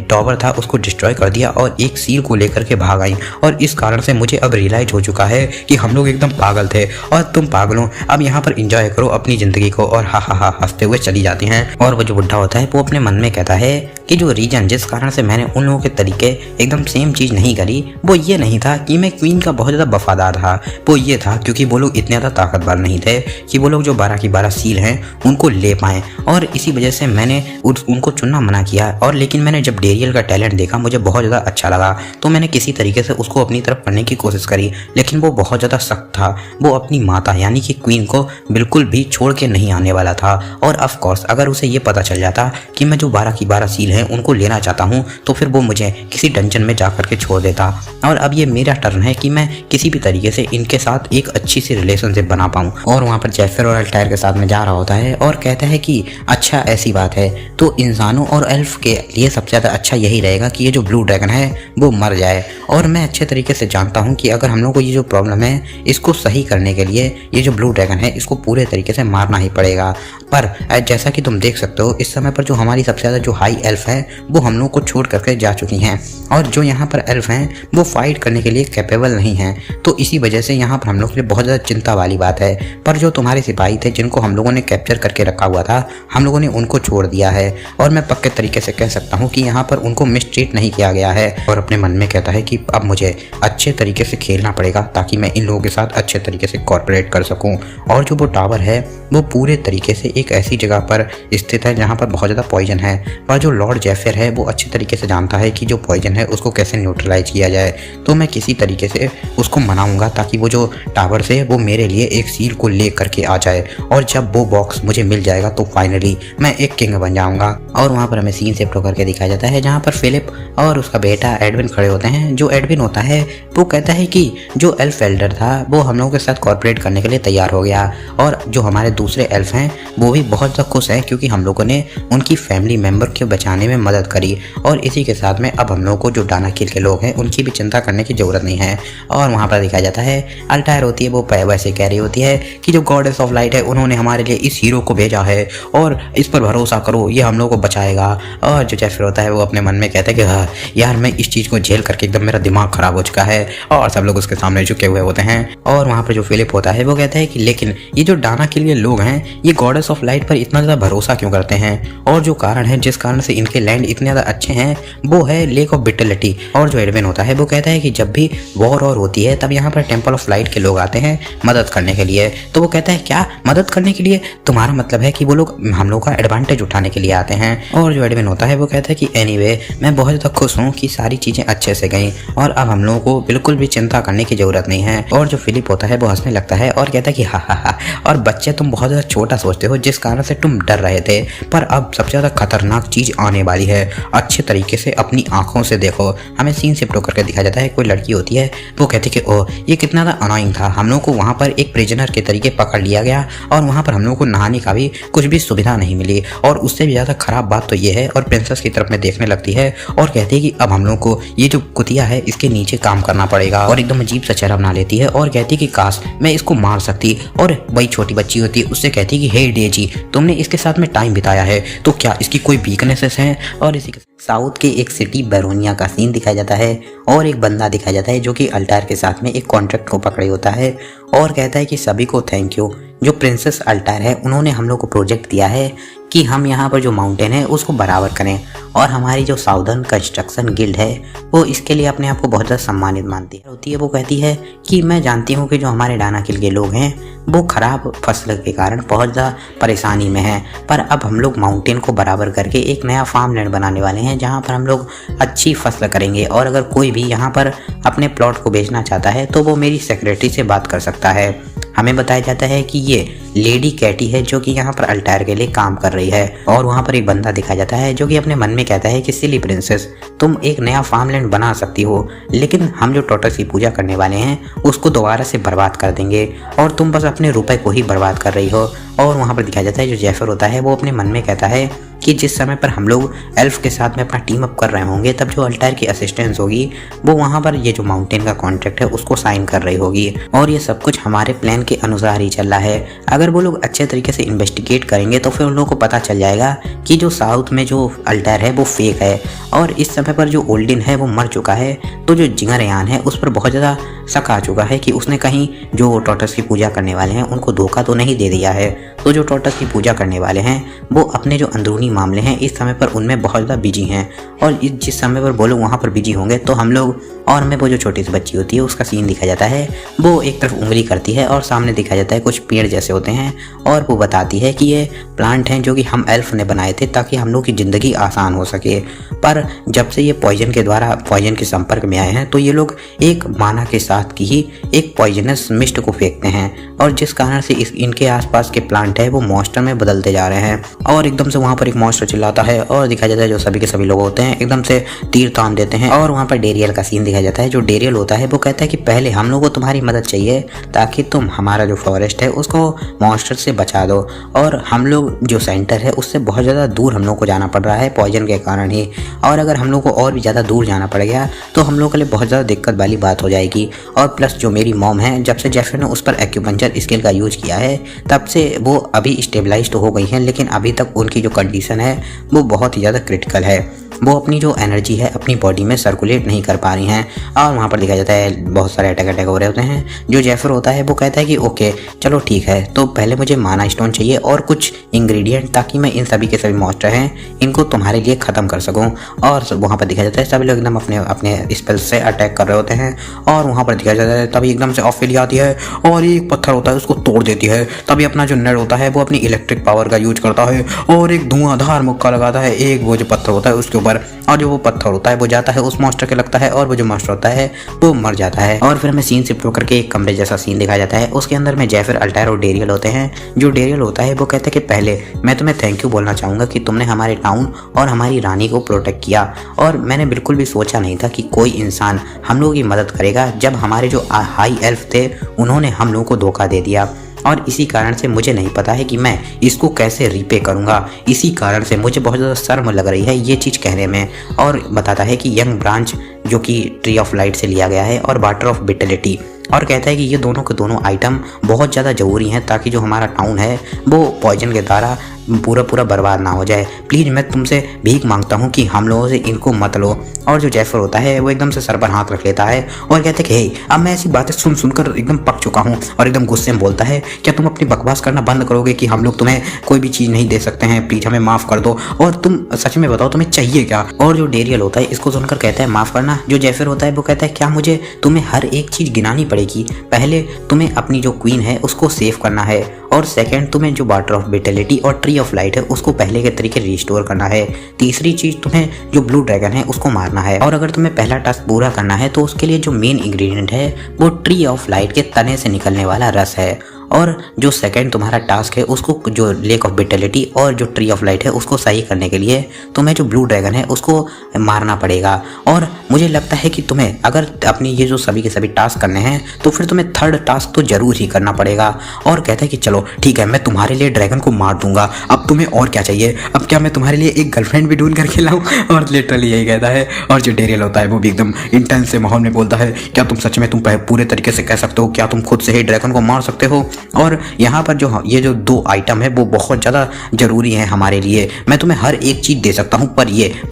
टॉवर था उसको डिस्ट्रॉय कर दिया और एक सील को लेकर के भाग आई, और इस कारण से मुझे अब रियलाइज हो चुका है कि हम लोग एकदम पागल थे और तुम पागल हो, अब यहाँ पर एंजॉय करो अपनी जिंदगी को। और हा हा हा हंसते हुए चली जाती हैं। और वो जो बुढ़ा होता है वो अपने मन में कहता है कि जो रीजन जिस कारण से मैंने उन लोगों के तरीके एकदम सेम चीज़ नहीं करी वो ये नहीं था कि मैं क्वीन का बहुत ज़्यादा वफादार था, वो ये था क्योंकि वो लोग इतने ज़्यादा ताकतवर नहीं थे कि वो लोग जो 12 की 12 सील हैं उनको ले पाएँ, और इसी वजह से मैंने उनको चुनना मना किया। और लेकिन मैंने जब डेरियल का टैलेंट देखा मुझे बहुत ज़्यादा अच्छा लगा, तो मैंने किसी तरीके से उसको अपनी तरफ करने की कोशिश करी, लेकिन वो बहुत ज़्यादा सख्त था, वो अपनी माता यानी कि क्वीन को बिल्कुल भी छोड़ के नहीं आने वाला था। और ऑफ कोर्स अगर उसे ये पता चल जाता कि मैं जो 12 की 12 सील हैं उनको लेना चाहता हूँ तो फिर वो मुझे किसी डंजन में जा करके छोड़ देता, और अब ये मेरा टर्न है कि मैं किसी भी तरीके से इनके साथ एक अच्छी सी रिलेशनशिप बना पाऊँ। और वहाँ पर जैफर और अल्टायर के साथ में जा रहा होता है और कहता है कि अच्छा ऐसी बात है तो इंसानों और एल्फ के लिए सबसे ज़्यादा अच्छा यही रहेगा कि ये जो ब्लू ड्रैगन है वो मर जाए, और मैं अच्छे तरीके से जानता हूँ कि अगर हम लोग को ये जो प्रॉब्लम है इसको सही करने के लिए ये जो ब्लू ड्रैगन है इसको पूरे तरीके से मारना ही पड़ेगा। पड़ेगा। पर जैसा कि तुम देख सकते हो इस समय पर जो हमारी सबसे ज़्यादा जो हाई एल्फ हैं वो हम लोग को छोड़ करके जा चुकी हैं, और जो यहाँ पर एल्फ हैं वो फाइट करने के लिए कैपेबल नहीं हैं। तो इसी वजह से यहाँ पर हम लोग के लिए बहुत ज़्यादा चिंता वाली बात है। पर जो तुम्हारे सिपाही थे जिनको हम लोगों ने कैप्चर करके रखा हुआ था, हम लोगों ने उनको छोड़ दिया है, और मैं पक्के तरीके से कह सकता हूँ कि यहाँ पर उनको मिसट्रीट नहीं किया गया है। और अपने मन में कहता है कि अब मुझे अच्छे तरीके से खेलना पड़ेगा ताकि मैं इन लोगों के साथ अच्छे तरीके से कॉर्पोरेट कर सकूँ। और जो वो टावर है वो पूरे तरीके से एक ऐसी जगह पर स्थित है जहाँ पर बहुत ज़्यादा पॉइजन है, पर जो लॉर्ड जेफर है वो अच्छे तरीके से जानता है कि जो पॉइजन है उसको कैसे न्यूट्रलाइज किया जाए। तो मैं किसी तरीके से उसको मनाऊंगा ताकि वो जो टावर से वो मेरे लिए एक सील को ले करके आ जाए, और जब वो बॉक्स मुझे मिल जाएगा तो फाइनली मैं एक किंग बन जाऊंगा। और वहाँ पर हमें सीन शिफ्ट होकर के दिखाया जाता है जहाँ पर फिलिप और उसका बेटा एडविन खड़े होते हैं। जो एडविन होता है वो कहता है कि जो एल्फ एल्डर था वो हम लोगों के साथ कॉर्पोरेट करने के लिए तैयार हो गया, और जो हमारे दूसरे एल्फ हैं वो भी बहुत ज़्यादा खुश हैं क्योंकि हम लोगों ने उनकी फैमिली मेम्बर को बचाने में मदद करी। और इसी के साथ में अब हम लोगों को जो डानाकिल के लोग हैं उनकी भी चिंता करने की ज़रूरत नहीं है। और वहाँ पर दिखाया जाता है अल्टायर होती है वो वैसे कह रही होती है कि जो गॉडेस ऑफ लाइट है उन्होंने हमारे लिए इस हीरो को भेजा है और इस पर भरोसा करो, ये हम लोग को बचाएगा। और जो जेफर होता है वो अपने मन में कहता है कि हाँ यार मैं इस चीज़ को झेल करके एकदम मेरा दिमाग खराब हो चुका है, और सब लोग उसके सामने झुके हुए होते हैं। और वहाँ पर जो फिलिप होता है वो कहता है कि लेकिन ये जो डाना के लिए लोग हैं ये गॉडेस ऑफ लाइट पर इतना ज़्यादा भरोसा क्यों करते हैं, और जो कारण है जिस कारण से इनके लैंड इतने ज़्यादा अच्छे हैं वो है लेक ऑफ बिटलिटी। और जो एडविन होता है वो कहता है कि जब भी वॉर और होती है तब यहाँ पर टेम्पल ऑफ लाइट के लोग आते हैं मदद करने के लिए। तो वो कहता है क्या मदद करने के लिए, तुम्हारा मतलब है कि वो लोग हम लोग का एडवांटेज उठाने के लिए आते हैं। और जो एडविन होता है वो कहता है कि एनीवे मैं बहुत ज़्यादा खुश हूँ कि सारी चीज़ें अच्छे से गई और अब हम लोगों को बिल्कुल भी चिंता करने की ज़रूरत नहीं है। और जो फिलिप होता है वो हंसने लगता है और कहता है कि हा हा हा, और बच्चे तुम बहुत ज़्यादा छोटा सोचते हो जिस कारण से तुम डर रहे थे, पर अब सबसे ज़्यादा खतरनाक चीज़ आने वाली है, अच्छे तरीके से अपनी आंखों से देखो। हमें सीन शिफ्ट होकर के दिखाया जाता है कोई लड़की होती है वो कहती है कि ओह ये कितना ज़्यादा अनोइंग था, हम लोग को वहाँ पर एक प्रिजनर के तरीके पकड़ लिया गया और वहाँ पर हम लोग को नहाने का भी कुछ भी सुविधा नहीं मिली। और उससे भी ज़्यादा खराब बात तो ये है, और प्रिंसेस की तरफ में देखने लगती है और कहती है कि अब हम लोग को ये जो कुतिया है इसके नीचे काम करना पड़ेगा, और एकदम अजीब सा चेहरा बना लेती है और कहती है कि काश मैं इसको मार सकती। और वही छोटी बच्ची होती है उससे कहती है कि हे डेजी तुमने इसके साथ में टाइम बिताया है तो क्या इसकी कोई वीकनेसेस हैं। और इसी के साउथ के एक सिटी बैरोनिया का सीन दिखाया जाता है और एक बंदा दिखाया जाता है जो कि अल्टायर के साथ में एक कॉन्ट्रैक्ट को पकड़े होता है और कहता है कि सभी को थैंक यू, जो प्रिंसेस अल्टायर है उन्होंने हम लोग को प्रोजेक्ट दिया है कि हम यहाँ पर जो माउंटेन है उसको बराबर करें, और हमारी जो साउदर्न कंस्ट्रक्शन गिल्ड है वो इसके लिए अपने आप को बहुत ज़्यादा सम्मानित मानती है। वो कहती है कि मैं जानती हूँ कि जो हमारे डानाकिल के लोग हैं वो ख़राब फसल के कारण बहुत ज़्यादा परेशानी में हैं, पर अब हम लोग माउंटेन को बराबर करके एक नया फार्म लैंड बनाने वाले हैं जहाँ पर हम लोग अच्छी फसल करेंगे, और अगर कोई भी यहाँ पर अपने प्लॉट को बेचना चाहता है तो वो मेरी सेक्रेटरी से बात कर सकता है। हमें बताया जाता है कि ये लेडी कैटी है जो कि यहाँ पर अल्टायर के लिए काम कर रही है। और वहाँ पर एक बंदा दिखाया जाता है जो कि अपने मन में कहता है कि सिली प्रिंसेस तुम एक नया फार्मलैंड बना सकती हो, लेकिन हम जो टॉर्टस की पूजा करने वाले हैं उसको दोबारा से बर्बाद कर देंगे, और तुम बस अपने रुपए को ही बर्बाद कर रही हो। और वहाँ पर दिखाया जाता है जो जेफर होता है वो अपने मन में कहता है कि जिस समय पर हम लोग एल्फ के साथ में अपना टीम अप कर रहे होंगे तब जो अल्टायर की असिस्टेंस होगी वो वहाँ पर ये जो माउंटेन का कॉन्ट्रैक्ट है उसको साइन कर रही होगी, और ये सब कुछ हमारे प्लान के अनुसार ही चल रहा है। अगर वो लोग अच्छे तरीके से इन्वेस्टिगेट करेंगे तो फिर उन लोगों को पता चल जाएगा कि जो साउथ में जो अल्टायर है वो फेक है, और इस समय पर जो ओल्डिन है वो मर चुका है। तो जो जिंगरयान है उस पर बहुत ज़्यादा शक आ चुका है कि उसने कहीं जो टॉर्टस की पूजा करने वाले हैं उनको धोखा तो नहीं दे दिया है। तो जो टॉर्टस की पूजा करने वाले हैं वो अपने जो अंदरूनी मामले हैं इस समय पर उनमें बहुत ज़्यादा बिजी हैं, और जिस समय पर वो लोग वहाँ पर बिजी होंगे तो हम लोग, और हमें वो जो छोटी सी बच्ची होती है उसका सीन दिखाया जाता है, वो एक तरफ उंगली करती है और सामने दिखाया जाता है कुछ पेड़ जैसे होते हैं, और वो बताती है कि ये प्लांट हैं जो कि हम एल्फ ने बनाए थे ताकि हम लोग की ज़िंदगी आसान हो सके। पर जब से ये पॉइजन के द्वारा पॉइजन के संपर्क में आए हैं तो ये लोग एक माना के साथ की ही एक पॉइजनस मिस्ट को फेंकते हैं, और जिस कारण से इनके आसपास के प्लांट है वो मॉन्स्टर में बदलते जा रहे हैं। और एकदम से वहाँ पर एक मॉन्स्टर चिल्लाता है और दिखाया जाता है जो सभी के सभी लोग होते हैं एकदम से तीर तान देते हैं, और वहाँ पर डेरियल का सीन दिखाया जाता है। जो डेरियल होता है वो कहता है कि पहले हम लोगों को तुम्हारी मदद चाहिए ताकि तुम हमारा जो फॉरेस्ट है उसको मॉन्स्टर से बचा दो, और हम लोग जो सेंटर है उससे बहुत ज़्यादा दूर हम लोग को जाना पड़ रहा है पॉइजन के कारण ही, और अगर हम लोग को और भी ज़्यादा दूर जाना पड़ गया तो हम लोग के लिए बहुत ज़्यादा दिक्कत वाली बात हो जाएगी। और प्लस जो मेरी मॉम है जब से जेफर ने उस पर एक्यूपंक्चर स्किल का यूज किया है तब से वो अभी स्टेबलाइज तो हो गई हैं, लेकिन अभी तक उनकी जो कंडीशन है वो बहुत ही ज़्यादा क्रिटिकल है। वो अपनी जो एनर्जी है अपनी बॉडी में सर्कुलेट नहीं कर पा रही हैं और वहाँ पर देखा जाता है बहुत सारे अटैक हो रहे होते हैं। जो जेफर होता है वो कहता है कि ओके चलो ठीक है, तो पहले मुझे माना स्टोन चाहिए और कुछ इंग्रेडिएंट, ताकि मैं इन सभी के सभी मॉन्स्टर हैं इनको तुम्हारे लिए ख़त्म कर सकूँ। और वहाँ पर देखा जाता है सभी लोग एकदम अपने अपने स्पेल से अटैक कर रहे होते हैं और वहाँ पर देखा जाता है तभी एकदम से ऑफिलिया आती है और एक पत्थर होता है उसको तोड़ देती है। तभी अपना जो नेड होता है वो अपनी इलेक्ट्रिक पावर का यूज करता है और एक धुआंधार मुक्का लगाता है एक वो जो पत्थर होता है उसके ऊपर, और जो वो पत्थर होता है वो जाता है उस मॉन्स्टर के लगता है और वो जो मॉन्स्टर होता है वो मर जाता है। और फिर हमें सीन शिफ्ट होकर के एक कमरे जैसा सीन दिखाया जाता है। उसके अंदर में जेफर, अल्टायर और डेरियल होते हैं। जो डेरियल होता है वो कहता है कि पहले मैं तुम्हें थैंक यू बोलना चाहूँगा कि तुमने हमारे टाउन और हमारी रानी को प्रोटेक्ट किया, और मैंने बिल्कुल भी सोचा नहीं था कि कोई इंसान हम लोगों की मदद करेगा जब हमारे जो हाई एल्फ थे उन्होंने हम लोगों को धोखा दे दिया, और इसी कारण से मुझे नहीं पता है कि मैं इसको कैसे रीपे करूँगा। इसी कारण से मुझे बहुत ज़्यादा शर्म लग रही है ये चीज़ कहने में। और बताता है कि यंग ब्रांच जो कि ट्री ऑफ लाइट से लिया गया है और वाटर ऑफ विटलिटी, और कहता है कि ये दोनों के दोनों आइटम बहुत ज़्यादा ज़रूरी हैं ताकि जो हमारा टाउन है वो पॉइजन के द्वारा पूरा बर्बाद ना हो जाए। प्लीज़ मैं तुमसे भीख मांगता हूँ कि हम लोगों से इनको मत लो। और जो जेफर होता है वो एकदम से सर पर हाथ रख लेता है और कहते हैं कि हे, अब मैं ऐसी बातें सुनकर एकदम पक चुका हूँ, और एकदम गुस्से में बोलता है क्या तुम अपनी बकवास करना बंद करोगे कि हम लोग तुम्हें कोई भी चीज़ नहीं दे सकते हैं, प्लीज़ हमें माफ़ कर दो, और तुम सच में बताओ तुम्हें चाहिए क्या। और जो डेरियल होता है इसको सुनकर कहता है माफ़ करना। जो जेफर होता है वो कहता है क्या मुझे तुम्हें हर एक चीज़ गिनानी पड़ेगी? पहले तुम्हें अपनी जो क्वीन है उसको सेव करना है, और सेकंड तुम्हें जो वाटर ऑफ विटलिटी और ट्री ऑफ लाइट है उसको पहले के तरीके रिस्टोर करना है, तीसरी चीज तुम्हें जो ब्लू ड्रैगन है उसको मारना है, और अगर तुम्हें पहला टास्क पूरा करना है तो उसके लिए जो मेन इंग्रेडिएंट है वो ट्री ऑफ लाइट के तने से निकलने वाला रस है, और जो सेकंड तुम्हारा टास्क है उसको जो लेक ऑफ विटलिटी और जो ट्री ऑफ लाइट है उसको सही करने के लिए तुम्हें जो ब्लू ड्रैगन है उसको मारना पड़ेगा। और मुझे लगता है कि तुम्हें अगर अपनी ये जो सभी के सभी टास्क करने हैं तो फिर तुम्हें थर्ड टास्क तो जरूर ही करना पड़ेगा। और कहता है कि चलो ठीक है मैं तुम्हारे लिए ड्रैगन को मार दूंगा, अब तुम्हें और क्या चाहिए, अब क्या मैं तुम्हारे लिए एक गर्लफ्रेंड भी ढूंढ करके लाऊं? और लिटरली यही कहता है। और जो डेरियल होता है वो भी एकदम इंटेंस से माहौल में बोलता है क्या तुम सच में तुम पूरे तरीके से कह सकते हो, क्या तुम खुद से ही ड्रैगन को मार सकते हो? और यहाँ पर जो ये जो दो आइटम है वो बहुत ज़्यादा ज़रूरी है हमारे लिए, मैं तुम्हें हर एक चीज़ दे सकता हूँ पर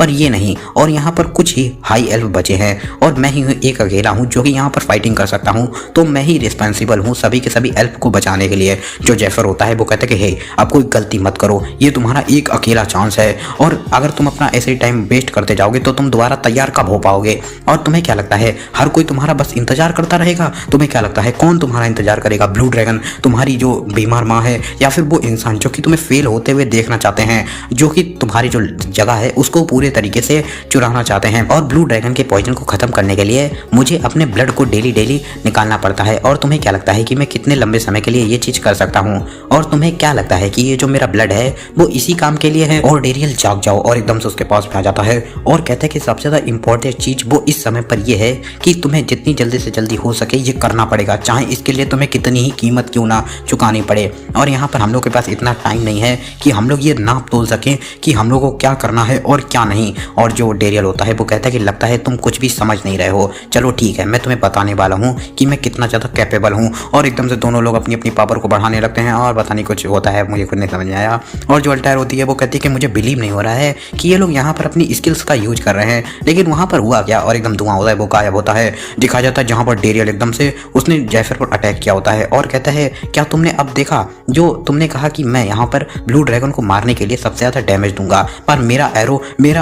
ये नहीं, और यहाँ पर कुछ ही हाई एल्फ बचे हैं और मैं ही एक अकेला हूँ जो कि यहाँ पर फाइटिंग कर सकता हूँ, तो मैं ही रिस्पॉन्सिबल हूँ सभी के सभी एल्फ को बचाने के लिए। जो जेफर होता है वो कहता है कि हे अब कोई गलती मत करो, ये तुम्हारा एक अकेला चांस है, और अगर तुम अपना ऐसे ही टाइम वेस्ट करते जाओगे तो तुम दोबारा तैयार कब हो पाओगे? और तुम्हें क्या लगता है हर कोई तुम्हारा बस इंतजार करता रहेगा? तुम्हें क्या लगता है कौन तुम्हारा इंतजार करेगा? ब्लू ड्रैगन, तुम्हारी जो बीमार माँ है, या फिर वो इंसान जो कि तुम्हें फेल होते हुए देखना चाहते हैं, जो कि तुम्हारी जो जगह है उसको पूरे तरीके से चुराना चाहते हैं। और ब्लू ड्रैगन के पॉइजन को खत्म करने के लिए मुझे अपने ब्लड को डेली निकालना पड़ता है, और तुम्हें क्या लगता है कि मैं कितने लंबे समय के लिए ये चीज कर सकता हूँ? और तुम्हें क्या लगता है कि ये जो मेरा ब्लड है वो इसी काम के लिए है? और डेरियल जाग जाओ और एकदम से उसके पास आ जाता है और कहता है कि सबसे ज्यादा इंपॉर्टेंट चीज वो इस समय पर यह है कि तुम्हें जितनी जल्दी से जल्दी हो सके ये करना पड़ेगा, चाहे इसके लिए तुम्हें कितनी ही कीमत क्यों ना चुकानी पड़े। और यहाँ पर हम लोग के पास इतना टाइम नहीं है कि हम लोग ये नाप तोल सकें कि हम लोग को क्या करना है और क्या नहीं। और जो डेरियल होता है वो कहता है कि लगता है तुम कुछ भी समझ नहीं रहे हो, चलो ठीक है मैं तुम्हें बताने वाला हूँ कि मैं कितना ज़्यादा कैपेबल हूँ। और एकदम से दोनों लोग अपनी अपनी पावर को बढ़ाने लगते हैं और पता नहीं कुछ होता है, मुझे खुद नहीं समझ में आया। और जो अल्टायर होती है वो कहती है कि मुझे बिलीव नहीं हो रहा है कि ये लोग यहाँ पर अपनी स्किल्स का यूज कर रहे हैं, लेकिन वहाँ पर हुआ क्या? और एकदम धुआं होता है, वो गायब होता है, दिखाया जाता है जहाँ पर डेरियल एकदम से उसने जेफर पर अटैक किया होता है और कहता है क्या तुमने अब देखा जो तुमने कहा कि मैं यहाँ पर ब्लू ड्रैगन को मारने के लिए सबसे ज़्यादा डैमेज दूंगा, पर मेरा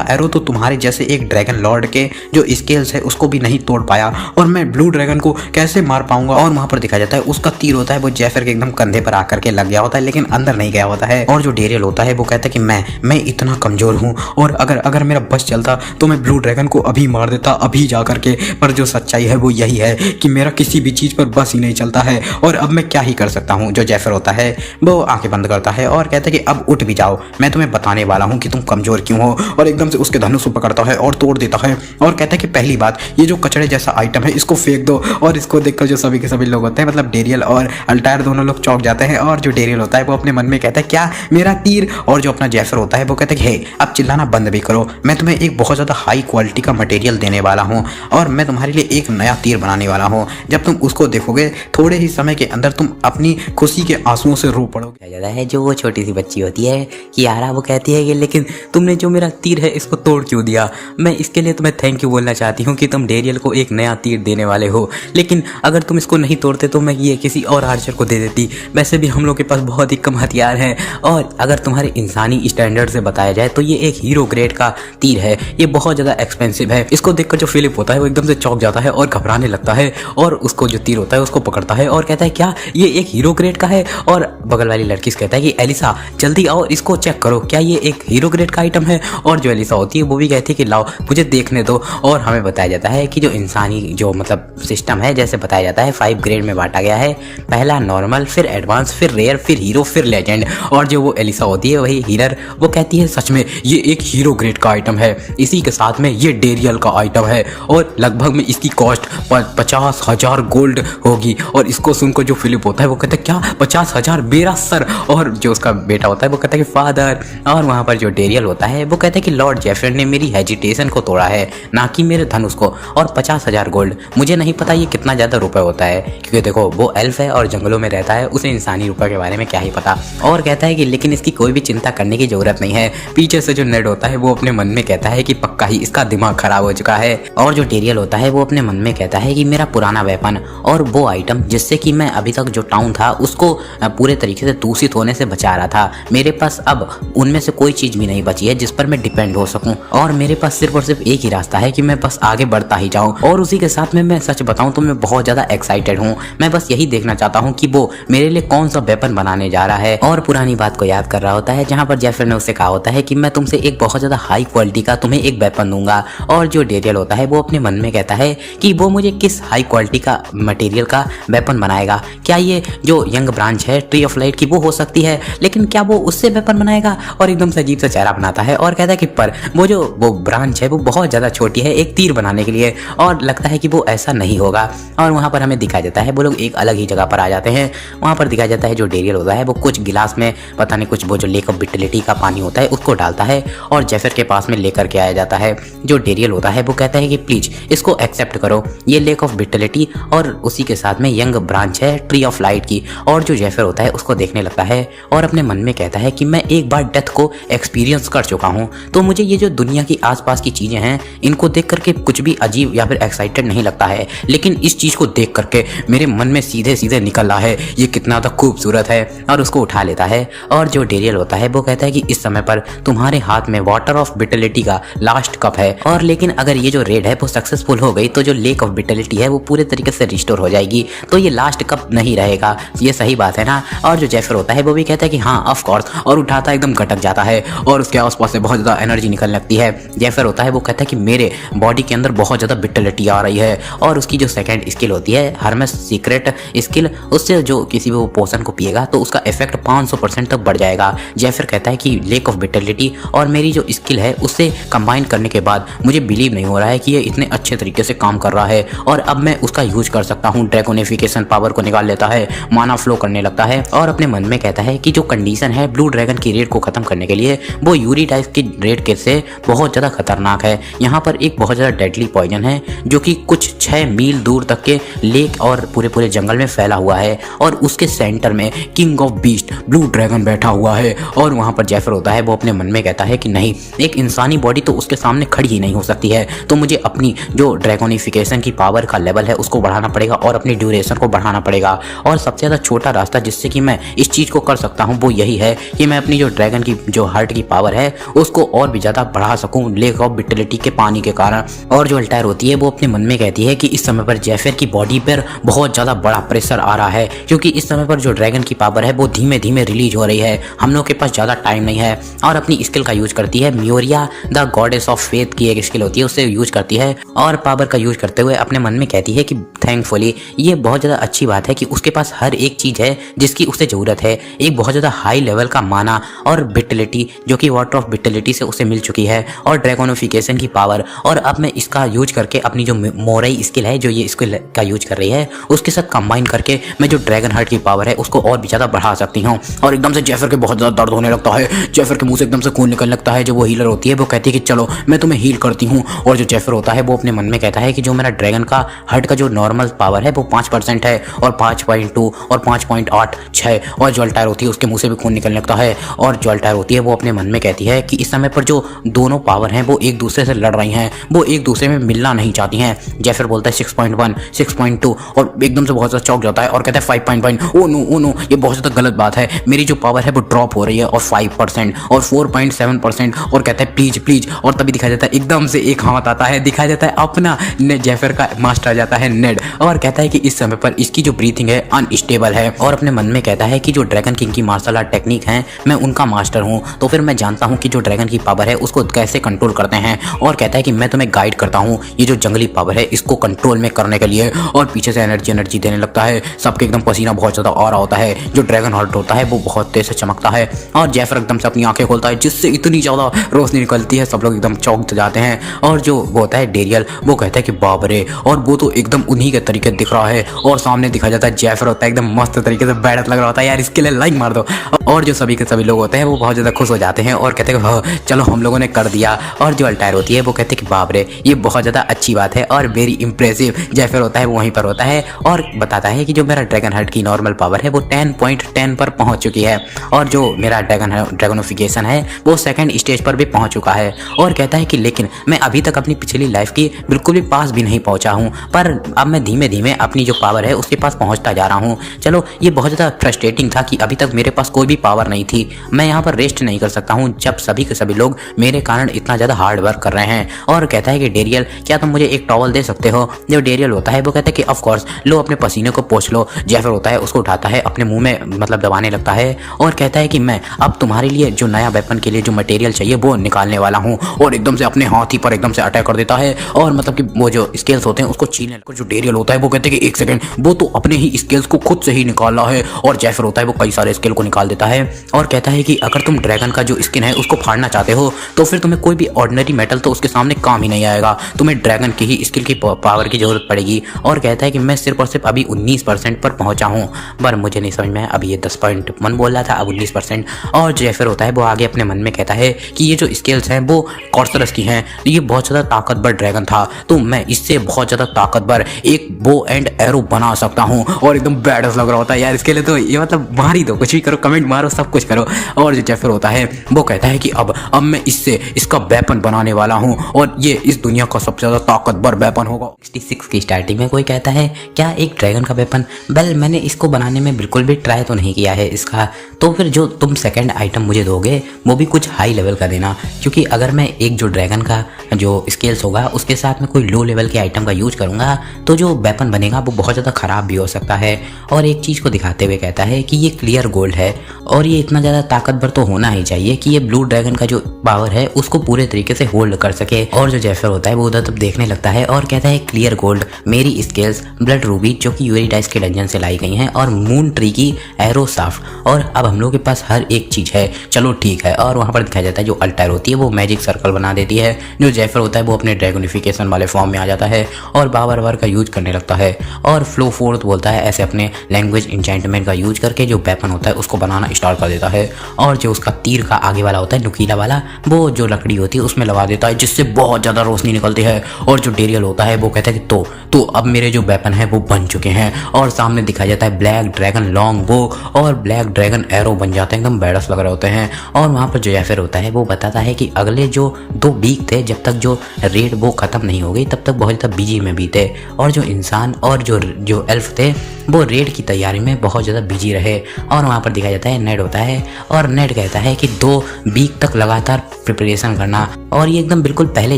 एरो तो तुम्हारे जैसे एक ड्रैगन लॉर्ड के जो स्केल्स है उसको भी नहीं तोड़ पाया, और मैं ब्लू ड्रैगन को कैसे मार पाऊंगा? और वहाँ पर दिखाया जाता है उसका तीर होता है वो जेफर के एकदम कंधे पर आकर के लग गया होता है, लेकिन अंदर नहीं गया होता है। और जो डेरियल होता है वो कहता है कि मैं इतना कमजोर हूँ, और अगर मेरा बस चलता तो मैं ब्लू ड्रैगन को अभी मार देता, अभी जा करके। पर जो सच्चाई है वो यही है कि मेरा किसी भी चीज़ पर बस ही नहीं चलता है, और अब मैं क्या ही कर सकता हूँ। जो जेफर होता है वो आंखें बंद करता है और कहता है कि अब उठ भी जाओ, मैं तुम्हें बताने वाला हूँ कि तुम कमजोर क्यों हो। और एकदम से उसके धनुष को पकड़ता है और तोड़ देता है और कहता है कि पहली बात ये जो कचड़े जैसा आइटम है इसको फेंक दो। और इसको देखकर जो सभी के सभी लोग होते हैं, मतलब डेरियल और अल्टायर दोनों लोग चौंक जाते हैं। और जो डेरियल होता है वो अपने मन में कहता है क्या मेरा तीर? और जो अपना जेफर होता है वो कहता है कि हे अब चिल्लाना बंद भी करो, मैं तुम्हें एक बहुत ज़्यादा हाई क्वालिटी का मटेरियल देने वाला हूँ और मैं तुम्हारे लिए एक नया तीर बनाने वाला हूँ। जब तुम उसको देखोगे थोड़े ही समय के अंदर तुम अपनी खुशी के आंसुओं से रो पड़ोगे। जाता है जो वो छोटी सी बच्ची होती है कियारा, वो कहती है कि लेकिन तुमने जो मेरा तीर है इसको तोड़ क्यों दिया। मैं इसके लिए तुम्हें थैंक यू बोलना चाहती हूँ कि तुम डेरियल को एक नया तीर देने वाले हो, लेकिन अगर तुम इसको नहीं तोड़ते तो मैं ये किसी और आर्चर को दे देती। वैसे भी हम लोग के पास बहुत ही कम हथियार हैं, और अगर तुम्हारे इंसानी स्टैंडर्ड से बताया जाए तो ये एक हीरो ग्रेड का तीर है, ये बहुत ज़्यादा एक्सपेंसिव है। इसको देखकर जो फिलिप होता है वो एकदम से चौंक जाता है और घबराने लगता है, और उसको जो तीर होता है उसको पकड़ता है और कहता है क्या ये एक हीरो ग्रेड का है। और बगल वाली लड़की से कहता है कि एलिसा जल्दी आओ इसको चेक करो, क्या ये एक हीरो ग्रेड का आइटम है। और जो एलिसा होती है वो भी कहती है कि लाओ मुझे देखने दो। और हमें बताया जाता है कि जो इंसानी जो मतलब सिस्टम है, जैसे बताया जाता है 5 ग्रेड में बांटा गया है। पहला नॉर्मल, फिर एडवांस, फिर रेयर, फिर हीरो, फिर लेजेंड। और जो वो एलिसा होती है वही हीलर, वो कहती है सच में ये एक हीरो ग्रेड का आइटम है, इसी के साथ में ये डेरियल का आइटम है और लगभग में इसकी कॉस्ट 50,000 गोल्ड होगी। और इसको सुनकर जो फिलिप होता है वो कहता है क्या 50,000 मेरा सर। और जो उसका बेटा होता है वो कहता है कि फादर। और वहाँ पर जो डेरियल होता है वो कहता है कि लॉर्ड जेफर ने मेरी हेजिटेशन को तोड़ा है, ना कि मेरे धनुष को। और 50,000 गोल्ड, मुझे नहीं पता ये कितना ज़्यादा रुपए होता है, क्योंकि देखो वो एल्फ है और जंगलों में रहता है, उसे इंसानी रुपए के बारे में क्या ही पता। और कहता है कि लेकिन इसकी कोई भी चिंता करने की जरूरत नहीं है। पीछे से जो नेड होता है वो अपने मन में कहता है कि पक्का ही इसका दिमाग खराब हो चुका है। और जो डेरियल होता है वो अपने मन में कहता है कि मेरा पुराना वेपन और वो आइटम जिससे कि मैं अभी तक जो टाउन था उसको पूरे तरीके से दूषित होने से बचा रहा था, मेरे पास अब उनमें से कोई चीज भी नहीं बची है जिस पर मैं डिपेंड हो सकूं। और मेरे पास सिर्फ और सिर्फ एक ही रास्ता है कि मैं बस आगे बढ़ता ही जाऊं। और उसी के साथ में मैं सच बताऊं तो मैं बहुत ज्यादा एक्साइटेड हूं। मैं बस यही देखना चाहता हूं कि वो मेरे लिए कौन सा वेपन बनाने जा रहा है। और पुरानी बात को याद कर रहा होता है जहां पर जेफर ने उससे कहा होता है कि मैं तुमसे एक बहुत ज्यादा हाई क्वालिटी का तुम्हें एक वेपन दूंगा। और जो डेरियल होता है वो अपने मन में कहता है कि वो मुझे किस हाई क्वालिटी का मटेरियल का वेपन बनाएगा। क्या ये जो यंग ब्रांच है ट्री ऑफ लाइट की वो हो सकती है, लेकिन क्या वो उससे वेपन बनाएगा। और एकदम से अजीब सा चेहरा बनाता है और कहता है कि पर वो ब्रांच है वो बहुत ज़्यादा छोटी है एक तीर बनाने के लिए, और लगता है कि वो ऐसा नहीं होगा। और वहाँ पर हमें दिखाया जाता है वो लोग एक अलग ही जगह पर आ जाते हैं। वहाँ पर दिखाया जाता है जो डेरियल होता है वो कुछ गिलास में पता नहीं कुछ वो जो लेक ऑफ विटलिटी का पानी होता है उसको डालता है और जेफर के पास में लेकर के आया जाता है। जो डेरियल होता है वो कहता है कि प्लीज इसको एक्सेप्ट करो, ये लेक ऑफ विटलिटी और उसी के साथ में यंग ब्रांच है ट्री ऑफ लाइट की। और जो जेफर होता है उसको देखने लगता है और अपने मन में कहता है कि मैं एक बार डेथ को एक्सपीरियंस कर चुका हूँ, तो मुझे ये जो दुनिया की आसपास की चीजें हैं इनको देख करके कुछ भी अजीब या फिर एक्साइटेड नहीं लगता है, लेकिन इस चीज को देख करके मेरे मन में सीधे सीधे निकल रहा है ये कितना ज्यादा खूबसूरत है। और उसको उठा लेता है। और जो डेरियल होता है वो कहता है कि इस समय पर तुम्हारे हाथ में वाटर ऑफ विटलिटी का लास्ट कप है, और लेकिन अगर ये जो रेड है वो सक्सेसफुल हो गई तो जो लेक ऑफ विटलिटी है वो पूरे तरीके से रिस्टोर हो जाएगी, तो ये लास्ट कप नहीं रहेगा। ये सही बात है ना। और जो जेफर होता है वो भी कहता है कि हाँ ऑफ कोर्स, और उठाता एकदम गटक जाता है और उसके आसपास से बहुत ज्यादा एनर्जी निकलने लगती है। जेफर होता है वो कहता है कि मेरे बॉडी के अंदर बहुत ज्यादा विटलिटी आ रही है। और उसकी जो सेकंड स्किल होती है हरमेस सीक्रेट स्किल, उससे जो किसी भी वो पोशन को पिएगा तो उसका इफेक्ट 500% तक बढ़ जाएगा। जेफर कहता है कि लेक ऑफ विटलिटी और मेरी जो स्किल है उससे कंबाइन करने के बाद मुझे बिलीव नहीं हो रहा है कि ये इतने अच्छे तरीके से काम कर रहा है, और अब मैं उसका यूज कर सकता हूँ। ड्रैगोनिफिकेशन पावर को निकाल लेता है, माना फ्लो करने लगता है और अपने मन में कहता है कि जो कंडीशन है ब्लू ड्रैगन की रेड को खत्म करने के लिए वो यूरी टाइप की रेड के से बहुत ज्यादा खतरनाक है। यहाँ पर एक बहुत ज्यादा डेडली पॉइजन है जो कि कुछ 6 मील दूर तक के लेक और पूरे जंगल में फैला हुआ है, और उसके सेंटर में king of beast blue dragon बैठा हुआ है। और वहां पर जेफर होता है वो अपने मन में कहता है कि नहीं, एक इंसानी बॉडी तो उसके सामने खड़ी ही नहीं हो सकती है, तो मुझे अपनी जो ड्रैगोनिफिकेशन की पावर का लेवल है उसको बढ़ाना पड़ेगा और अपनी ड्यूरेशन को बढ़ाना पड़ेगा। और सबसे ज्यादा छोटा रास्ता जिससे कि मैं इस चीज को कर सकता हूँ वो यही है कि मैं अपनी जो ड्रैगन की जो हार्ट की पावर है उसको और भी ज्यादा बढ़ा सकूं लेक ऑफ विटलिटी के पानी के कारण। और जो अल्टायर होती है वो अपने मन में कहती है कि इस समय पर जेफर की बॉडी पर बहुत ज्यादा बड़ा प्रेशर आ रहा है, क्योंकि इस समय पर जो ड्रैगन की पावर है वो धीमे धीमे रिलीज हो रही है, हम लोग के पास ज्यादा टाइम नहीं है। और अपनी स्किल का यूज करती है, म्योरिया द गॉडेस ऑफ फेथ की एक स्किल होती है उससे यूज करती है, और पावर का यूज करते हुए अपने मन में कहती है कि थैंकफुली ये बहुत ज्यादा अच्छी बात है कि उसके पास हर एक चीज है जिसकी उसे जरूरत है। एक बहुत ज्यादा हाई लेवल का माना और विटलिटी जो कि वाटर ऑफ विटलिटी से उसे मिल चुकी है, और ड्रैगोनिफिकेशन की पावर, और अब मैं इसका यूज करके अपनी जो मोरई स्किल है जो ये स्किल का यूज कर रही है उसके साथ कंबाइन करके मैं जो ड्रैगन हार्ट की पावर है उसको और भी ज्यादा बढ़ा सकती हूँ। और एकदम से जेफर के बहुत ज्यादा दर्द होने लगता है, जेफर के मुंह से एकदम से खून निकलने लगता है। जो वो हीलर होती है वो कहती है कि चलो मैं तुम्हें हील करती हूँ। और जो जेफर होता है वो अपने मन में कहता है कि जो मेरा ड्रैगन का हार्ट का जो नॉर्मल पावर है वो 5% है और 5.2 6.2 और 5.86 और जो अल्टायर होती है उसके मुंह से भी खून निकलने लगता है। और जो अल्टायर होती है वो अपने मन में कहती है कि इस समय पर जो दोनों पावर हैं वो एक दूसरे से लड़ रही हैं, वो एक दूसरे में मिलना नहीं चाहती हैं। जेफर बोलता है 6.1, 6.2 और एकदम से बहुत ज़्यादा चौंक जाता है और कहता है 5.1। ओ नो ये बहुत ज़्यादा गलत बात है, मेरी जो पावर है वो ड्रॉप हो रही है और 5% और 4.7% और कहता है प्लीज। और तभी दिखाया जाता है एकदम से एक हाथ आता है, दिखाया जाता है अपना जेफर का मास्टर आ जाता है नेड और कहता है कि इस समय पर इसकी जो ब्रीथिंग है अनस्टेबल है और अपने मन में कहता है कि जो ड्रैगन किंग की मार्शल आर्ट टेक्निक है मैं उनका मास्टर हूँ, तो फिर मैं जानता हूँ कि जो ड्रैगन की पावर है उसको कैसे कंट्रोल करते हैं। और कहता है कि मैं तुम्हें गाइड करता हूँ ये जो जंगली पावर है इसको कंट्रोल में करने के लिए। और पीछे से एनर्जी देने लगता है, सबके एकदम पसीना बहुत ज़्यादा आ रहा होता है, जो ड्रैगन हार्ट होता है वो बहुत तेज से चमकता है और जेफर एकदम से अपनी आंखें खोलता है जिससे इतनी ज़्यादा रोशनी निकलती है, सब लोग एकदम चौंक जाते हैं। और जो वो होता है डेरियल वो कहता है कि बाप रे, और वो तो एकदम उन्हीं के तरीके दिख रहा है। और सामने दिखाया जाता है जेफर होता है एकदम मस्त तरीके से बैठत लग रहा होता है, यार इसके लिए लाइक मार दो। और जो सभी के सभी लोग होते हैं वो बहुत ज़्यादा खुश हो जाते हैं और कहते हैं हाँ चलो हम लोगों ने कर दिया। और जो अल्टायर होती है वो कहते हैं कि बाप रे ये बहुत ज़्यादा अच्छी बात है और वेरी इंप्रेसिव। जेफर होता है वो वहीं पर होता है और बताता है कि जो मेरा ड्रैगन हार्ट की नॉर्मल पावर है वो 10.10 पर पहुंच चुकी है और जो मेरा ड्रैगनोफिकेशन है वो सेकंड स्टेज पर भी पहुंच चुका है। और कहता है कि लेकिन मैं अभी तक अपनी पिछली लाइफ की बिल्कुल भी पास भी नहीं पहुंचा हूं, पर अब मैं धीमे धीमे अपनी जो पावर है उसके पास पहुंचता जा रहा हूं। चलो ये बहुत ज़्यादा फ्रस्ट्रेटिंग था कि अभी तक मेरे पास कोई भी पावर नहीं थी, मैं यहाँ पर रेस्ट नहीं कर सकता हूँ जब सभी के सभी लोग मेरे कारण इतना ज़्यादा हार्ड वर्क कर रहे हैं। और कहता है कि डेरियल क्या तुम मुझे एक टॉवल दे सकते हो। जो डेरियल होता है वो कहता है कि ऑफ कोर्स, लो अपने पसीने को पोंछ लो। जेफर होता है उसको उठाता है अपने मुंह में मतलब दबाने लगता है और कहता है कि मैं अब तुम्हारे लिए जो नया वेपन के लिए जो मटेरियल चाहिए वो निकालने वाला हूँ। और एकदम से अपने हाथी पर एकदम से अटैक कर देता है और मतलब कि वो जो स्केल्स होते हैं उसको छीनने लगता है। जो डेरियल होता है वो कहते हैं कि एक सेकंड, वो तो अपने ही स्केल्स को खुद से ही निकाला है। और जेफर होता है वो कई सारे स्केल को निकाल देता है और कहता है कि अगर तुम ड्रैगन का जो स्किन है उसको फाड़ना चाहते हो तो फिर तुम्हें कोई भी ऑर्डिनरी मेटल तो उसके सामने काम ही नहीं आएगा, तुम्हें ड्रैगन की ही स्किल की पावर की जरूरत पड़ेगी। और कहता है कि मैं सिर्फ और सिर्फ अभी 19% पर पहुंचा हूं, पर मुझे नहीं समझ में, अभी ये 10.1 बोल रहा था, अब 19%। और जेफर होता है वो आगे अपने मन में कहता है कि ये जो स्केल्स हैं वो कॉर्सरस की हैं, ये बहुत ज़्यादा ताकतवर ड्रैगन था तो मैं इससे बहुत ज़्यादा ताकतवर एक बो एंड एरो बना सकता हूँ। और एकदम बैडस लग रहा होता है, यार इसके लिए तो ये मतलब मार ही दो, कुछ भी करो, कमेंट मारो, सब कुछ करो। और जो जेफर होता है वो कहता है कि अब मैं इससे इसका वेपन बनाने वाला हूँ और ये इस दुनिया का सबसे ज़्यादा ताकतवर वेपन होगा। 66 की स्टार्टिंग में कोई कहता है क्या एक ड्रैगन का वेपन, वेल मैंने इसको बनाने में बिल्कुल भी ट्राई तो नहीं किया है इसका, तो फिर जो तुम सेकंड आइटम मुझे दोगे वो भी कुछ हाई लेवल का देना, क्योंकि अगर मैं एक जो ड्रैगन का जो स्केल्स होगा उसके साथ में कोई लो लेवल के आइटम का यूज करूँगा तो जो वेपन बनेगा वो बहुत ज़्यादा ख़राब भी हो सकता है। और एक चीज़ को दिखाते हुए कहता है कि ये क्लियर गोल्ड है और ये इतना ज़्यादा ताकतवर तो होना ही चाहिए कि ये ब्लू ड्रैगन का जो पावर है उसको पूरे तरीके से होल्ड कर सके। और जो जेफर होता है वो उधर तब देखने लगता है और कहता है क्लियर गोल्ड, मेरी स्केल्स, ब्लड रूबी जो कि यूरिडाइस के डंजन से लाई गई हैं और मून ट्री की एरो साफ्ट, और अब हम लोग के पास हर एक चीज़ है, चलो ठीक है। और वहाँ पर दिखाया जाता है जो अल्टायर होती है वो मैजिक सर्कल बना देती है। जो जेफर होता है वो अपने ड्रैगनिफिकेशन वाले फॉर्म में आ जाता है और बाबर वार का यूज करने लगता है और फ्लो फोर्थ बोलता है ऐसे अपने लैंग्वेज इंचेंटमेंट का यूज करके जो वेपन होता है उसको बनाना स्टार्ट कर देता है। और जो उसका तीर का आगे वाला होता है नुकीला वाला, वो जो लकड़ी होती है उसमें लगा देता है जिससे बहुत ज़्यादा रोशनी निकलती है। और जो डेरियल होता है वो कहता है कि तो अब मेरे जो वेपन है वो बन चुके हैं। और सामने दिखाया जाता है ब्लैक ड्रैगन लॉन्ग बो और ब्लैक ड्रैगन एरो बन जाते हैं, एकदम बैडस लग रहे होते हैं। और वहाँ पर जो जेफर होता है वो बताता है कि अगले जो 2 वीक थे जब तक जो रेड बो खत्म नहीं हो गई तब तक बहुत ज़्यादा बिजी में बीते, और जो इंसान और जो एल्फ थे वो रेड की तैयारी में बहुत ज़्यादा बिजी रहे। और वहाँ पर दिखाया जाता है नेड होता है और नेड कहता है कि 2 वीक तक लगातार प्रिपरेशन करना, और ये एकदम बिल्कुल पहले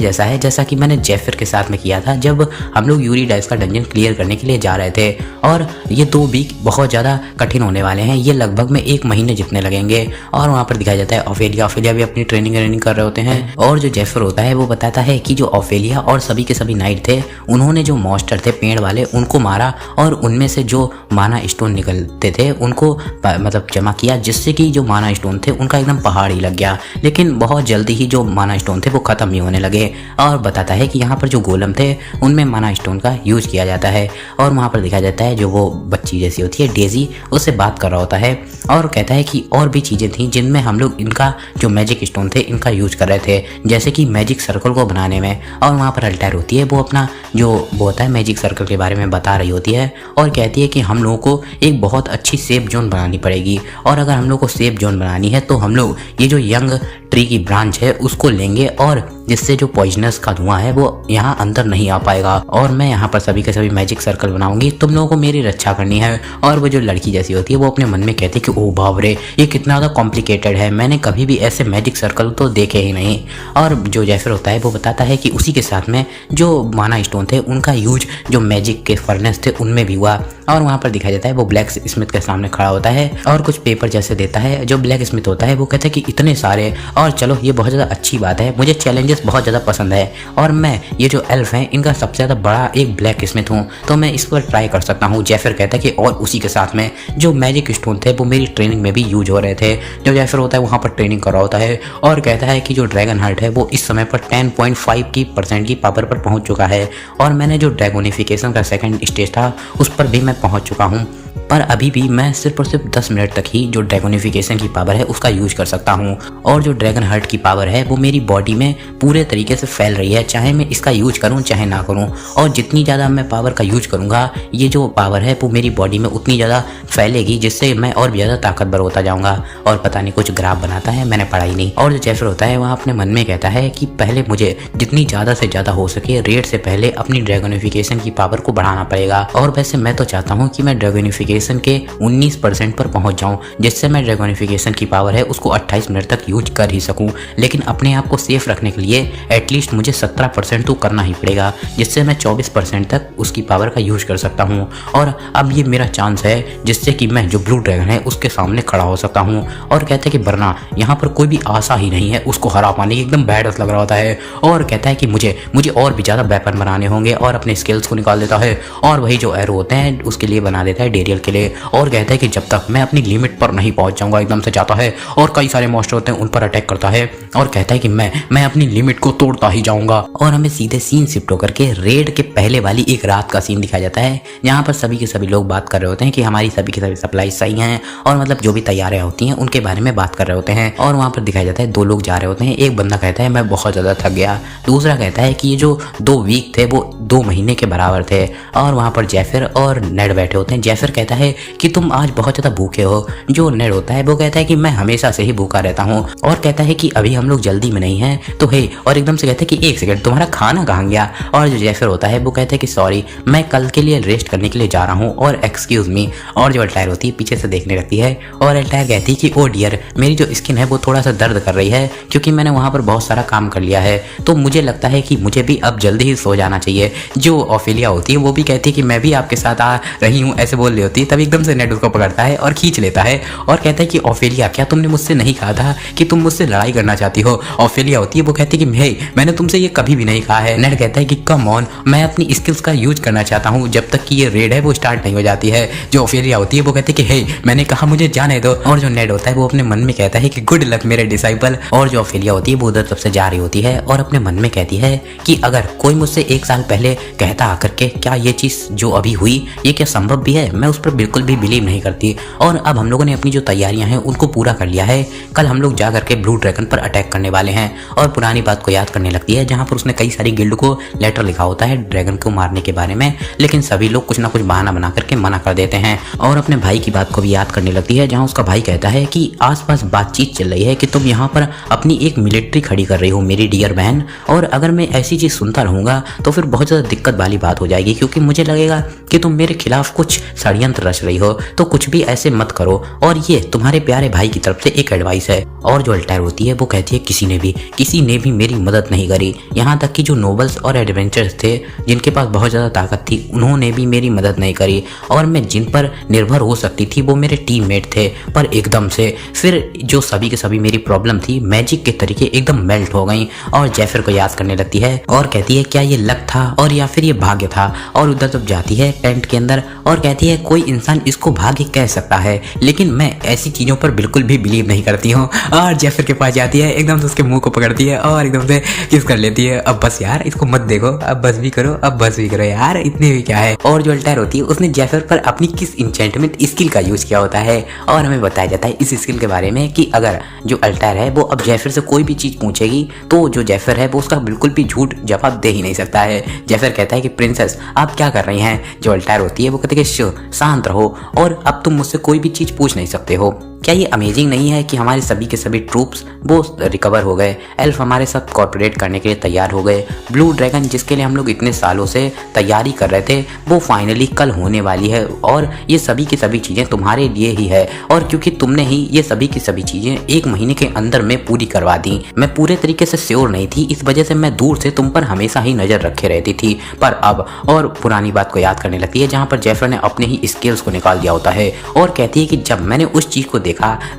जैसा है जैसा कि मैंने जेफर के साथ में किया था जब हम लोग यूरिडाइस का डंजन क्लियर करने के लिए जा रहे थे। और ये 2 वीक बहुत ज़्यादा कठिन होने वाले हैं, ये लगभग में 1 महीने जितने लगेंगे। और वहाँ पर दिखाया जाता है ऑफेलिया भी अपनी ट्रेनिंग कर रहे होते हैं। और जो जेफर होता है वो बताता है कि जो ऑफेलिया और सभी के सभी नाइट थे उन्होंने जो मॉन्स्टर थे पेड़ वाले उनको मारा और उनमें से जो माना स्टोन निकलते थे उनको मतलब जमा किया, जिससे कि जो माना स्टोन थे उनका एकदम पहाड़ ही लग गया। लेकिन बहुत जल्दी ही जो माना स्टोन थे वो खत्म ही होने लगे। और बताता है कि यहाँ पर जो गोलम थे उनमें माना स्टोन का यूज किया जाता है। और वहाँ पर दिखाया जाता है जो वो बच्ची जैसी होती है डेजी उससे बात कर रहा होता है और कहता है कि और भी चीज़ें थी जिनमें हम लोग इनका जो मैजिक स्टोन थे इनका यूज कर रहे थे, जैसे कि मैजिक सर्कल को बनाने में। और वहाँ पर अल्टायर होती है वो अपना जो वो होता है मैजिक सर्कल के बारे में बता रही होती है और कहती है कि हम लोगों को एक बहुत अच्छी सेफ जोन बनानी पड़ेगी। और अगर हम लोग को सेफ जोन बनानी है तो हम लोग ये जो यंग ट्री की ब्रांच है उसको लेंगे, और जिससे जो पॉइजनस का धुआं है वो यहाँ अंदर नहीं आ पाएगा। और मैं यहाँ पर सभी के सभी मैजिक सर्कल बनाऊंगी। तुम लोगों को मेरी रक्षा करनी है। और वो जो लड़की जैसी होती है वो अपने मन में कहती है कि ओ बाप रे, ये कितना ज़्यादा कॉम्प्लिकेटेड है, मैंने कभी भी ऐसे मैजिक सर्कल तो देखे ही नहीं। और जो जैफर होता है वो बताता है कि उसी के साथ में जो माना स्टोन थे उनका यूज जो मैजिक के फर्नेस थे उनमें भी हुआ। और वहाँ पर दिखाई देता है वो ब्लैक स्मिथ के सामने खड़ा होता है और कुछ पेपर जैसे देता है। जो ब्लैक स्मिथ होता है वो कहता है कि इतने सारे, और चलो ये बहुत ज़्यादा अच्छी बात है, मुझे चैलेंजेस बहुत ज़्यादा पसंद है और मैं ये जो एल्फ हैं इनका सबसे ज़्यादा बड़ा एक ब्लैक स्मिथ हूँ, तो मैं इस पर ट्राई कर सकता हूँ। जैफर कहता है कि और उसी के साथ में जो मैजिक स्टोन थे वो मेरी ट्रेनिंग में भी यूज हो रहे थे। जो जैफर होता है वहाँ पर ट्रेनिंग कर रहा होता है और कहता है कि जो ड्रैगन हार्ट है वो इस समय पर 10.5% की पावर पर पहुँच चुका है, और मैंने जो ड्रैगोनिफिकेशन का सेकंड स्टेज था उस पर भी मैं पहुँच चुका हूँ। पर अभी भी मैं सिर्फ और सिर्फ 10 मिनट तक ही जो ड्रैगोनिफिकेशन की पावर है उसका यूज कर सकता हूँ। और जो ड्रैगन हार्ट की पावर है वो मेरी बॉडी में पूरे तरीके से फैल रही है, चाहे मैं इसका यूज करूँ चाहे ना करूँ। और जितनी ज़्यादा मैं पावर का यूज करूँगा ये जो पावर है वो मेरी बॉडी में उतनी ज़्यादा फैलेगी, जिससे मैं और भी ज़्यादा ताकतवर होता जाऊँगा। और पता नहीं कुछ ग्राफ बनाता है, मैंने पढ़ा ही नहीं। और जो जैफर होता है वहाँ अपने मन में कहता है कि पहले मुझे जितनी ज़्यादा से ज़्यादा हो सके रेड से पहले अपनी ड्रैगोनिफिकेशन की पावर को बढ़ाना पड़ेगा। और वैसे मैं तो चाहता हूँ कि मैं ड्रैगोनिफिकेशन के 19% पर पहुंच जाऊं, जिससे मैं ड्रैगोनिफिकेशन की पावर है उसको 28 मिनट तक यूज कर ही सकूं। लेकिन अपने आप को सेफ रखने के लिए एटलीस्ट मुझे 17% तो करना ही पड़ेगा, जिससे मैं 24% तक उसकी पावर का यूज कर सकता हूं। और अब ये मेरा चांस है जिससे कि मैं जो ब्लू ड्रैगन है उसके सामने खड़ा हो सकता हूं। और कहते हैं कि वरना यहाँ पर कोई भी आशा ही नहीं है उसको हरा पाने की, एकदम बैड लग रहा होता है। और कहता है कि मुझे और भी ज़्यादा वेपन बनाने होंगे, और अपने स्किल्स को निकाल देता है और वही जो एरो होते हैं उसके लिए बना देता है डेरियल के लिए। और कहता है कि जब तक मैं अपनी लिमिट पर नहीं पहुंच जाऊंगा, एकदम से जाता है और कई सारे मॉन्स्टर होते हैं उन पर अटैक करता है और कहता है कि मैं अपनी लिमिट को तोड़ता ही जाऊंगा। और हमें सीधे सीन शिफ्ट होकर के रेड के पहले वाली एक रात का सीन दिखाया जाता है, जहां पर सभी के सभी लोग बात कर रहे होते हैं कि हमारी सभी की सभी सप्लाई सही हैं, और मतलब जो भी तैयारियां होती हैं उनके बारे में बात कर रहे होते हैं। और वहां पर दिखाया जाता है 2 लोग जा रहे होते हैं। एक बंदा कहता है मैं बहुत ज़्यादा थक गया, दूसरा कहता है कि ये जो 2 वीक थे वो 2 महीने के बराबर थे। और वहां पर जैफर और नेड बैठे होते हैं। जैफर कहता है कि तुम आज बहुत ज़्यादा भूखे हो। जो नेड होता है वो कहता है कि मैं हमेशा से ही भूखा रहता हूँ, और कहता है कि अभी हम लोग जल्दी में नहीं हैं तो है। और एकदम से कहते हैं कि 1 सेकंड, तुम्हारा खाना कहाँ गया? और जो जैफर होता है वो कहता है कि सॉरी, मैं कल के लिए रेस्ट करने के लिए जा रहा हूँ, और एक्सक्यूज मी। और जो अल्टायर होती है पीछे से देखने लगती है और अल्टायर कहती है कि ओ डियर, मेरी जो स्किन है वो थोड़ा सा दर्द कर रही है क्योंकि मैंने वहाँ पर बहुत सारा काम कर लिया है, तो मुझे लगता है कि मुझे भी अब जल्दी ही सो जाना चाहिए। जो ऑफेलिया होती है वो भी कहती है कि मैं भी आपके साथ आ रही हूँ, ऐसे बोल रही होती है। तभी एकदम से नेड उसको पकड़ता है और खींच लेता है और कहता है कि ऑफेलिया, क्या तुमने मुझसे नहीं कहा था कि तुम मुझसे लड़ाई करना चाहती हो? ऑफेलिया होती है वो कहती है कि मैंने तुमसे ये कभी भी नहीं कहा है। नेड कहता है कि कम ऑन, मैं अपनी स्किल्स का यूज करना चाहता हूँ जब तक कि ये रेड है वो स्टार्ट नहीं हो जाती है। जो ऑफेलिया होती है वो कहती है कि हे, मैंने कहा मुझे जाने दो। और जो नेड होता है वो अपने मन में कहता है कि गुड लक मेरे डिसाइपल। और जो ऑफेलिया होती है वो उधर सबसे जा रही होती है और अपने मन में कहती है कि अगर कोई मुझसे 1 साल पहले कहता आकर के क्या ये चीज़ जो अभी हुई ये क्या संभव भी है, मैं उस पर बिल्कुल भी बिलीव नहीं करती। और अब हम लोगों ने अपनी जो तैयारियां हैं उनको पूरा कर लिया है। कल हम लोग जा करके ब्लू ड्रैगन पर अटैक करने वाले हैं। और पुरानी बात को याद करने लगती है जहां पर उसने कई सारी गिल्ड को लेटर लिखा होता है ड्रैगन को मारने के बारे में, लेकिन सभी लोग कुछ ना कुछ बहाना बना करके मना कर देते हैं। और अपने भाई की बात को भी याद करने लगती है जहाँ उसका भाई कहता है कि आसपास बातचीत चल रही है कि तुम यहाँ पर अपनी एक मिलिट्री खड़ी कर रही हो मेरी डियर बहन, और अगर मैं ऐसी चीज़ सुनता रहूँगा तो फिर बहुत ज़्यादा दिक्कत वाली बात हो जाएगी, क्योंकि मुझे लगेगा कि तुम मेरे खिलाफ कुछ षड्यंत्र रच रही हो, तो कुछ भी ऐसे मत करो। और ये तुम्हारे प्यारे भाई की तरफ से एक एडवाइस है। और जो अल्टायर होती है वो कहती है किसी ने भी मेरी मदद नहीं करी, यहाँ तक कि जो नोबल्स और एडवेंचर्स थे जिनके पास बहुत ज़्यादा ताकत थी उन्होंने भी मेरी मदद नहीं करी, और मैं जिन पर निर्भर हो सकती थी वो मेरे टीममेट थे। पर एकदम से फिर जो सभी के सभी मेरी प्रॉब्लम थी मैजिक के तरीके एकदम मेल्ट हो गई। और जैफर को याद करने लगती है और कहती है क्या ये लक था और या फिर ये भाग्य था। और उधर तब जाती है टेंट के अंदर और कहती है कोई इंसान इसको भाग्य कह सकता है, लेकिन मैं ऐसी चीज़ों पर बिल्कुल भी बिलीव नहीं करती हूँ। और जैफर के पास जाती है, एकदम से उसके मुंह को पकड़ती है और एकदम से किस कर लेती है। अब बस यार, इसको मत देखो, अब बस भी करो, अब बस भी करो यार, इतने भी क्या है। और जो अल्टायर होती है उसने जैफर पर अपनी किस इंचेंटमेंट स्किल का यूज किया होता है, और हमें बताया जाता है इस स्किल के बारे में कि अगर जो अल्टायर है वो अब जैफर से कोई भी चीज़ पूछेगी तो जो जैफर है वो उसका बिल्कुल भी झूठ जवाब दे ही नहीं सकता है। जैफर कहता है कि प्रिंसेस आप क्या कर रही हैं? जो अल्टायर होती है वो कहती है कि शांत शांत रहो और अब तुम मुझसे कोई भी चीज पूछ नहीं सकते हो। क्या ये अमेजिंग नहीं है कि हमारे सभी के सभी ट्रूप्स वो रिकवर हो गए, एल्फ हमारे साथ कॉर्पोरेट करने के लिए तैयार हो गए, ब्लू ड्रैगन जिसके लिए हम लोग इतने सालों से तैयारी कर रहे थे वो फाइनली कल होने वाली है और ये सभी की सभी चीज़ें तुम्हारे लिए ही है। और क्योंकि तुमने ही ये सभी की सभी चीज़ें 1 महीने के अंदर में पूरी करवा दी, मैं पूरे तरीके से श्योर नहीं थी, इस वजह से मैं दूर से तुम पर हमेशा ही नज़र रखे रहती थी। पर अब और पुरानी बात को याद करने लगती है जहाँ पर जेफर ने अपने ही स्किल्स को निकाल दिया होता है और कहती है कि जब मैंने उस चीज़ को देखा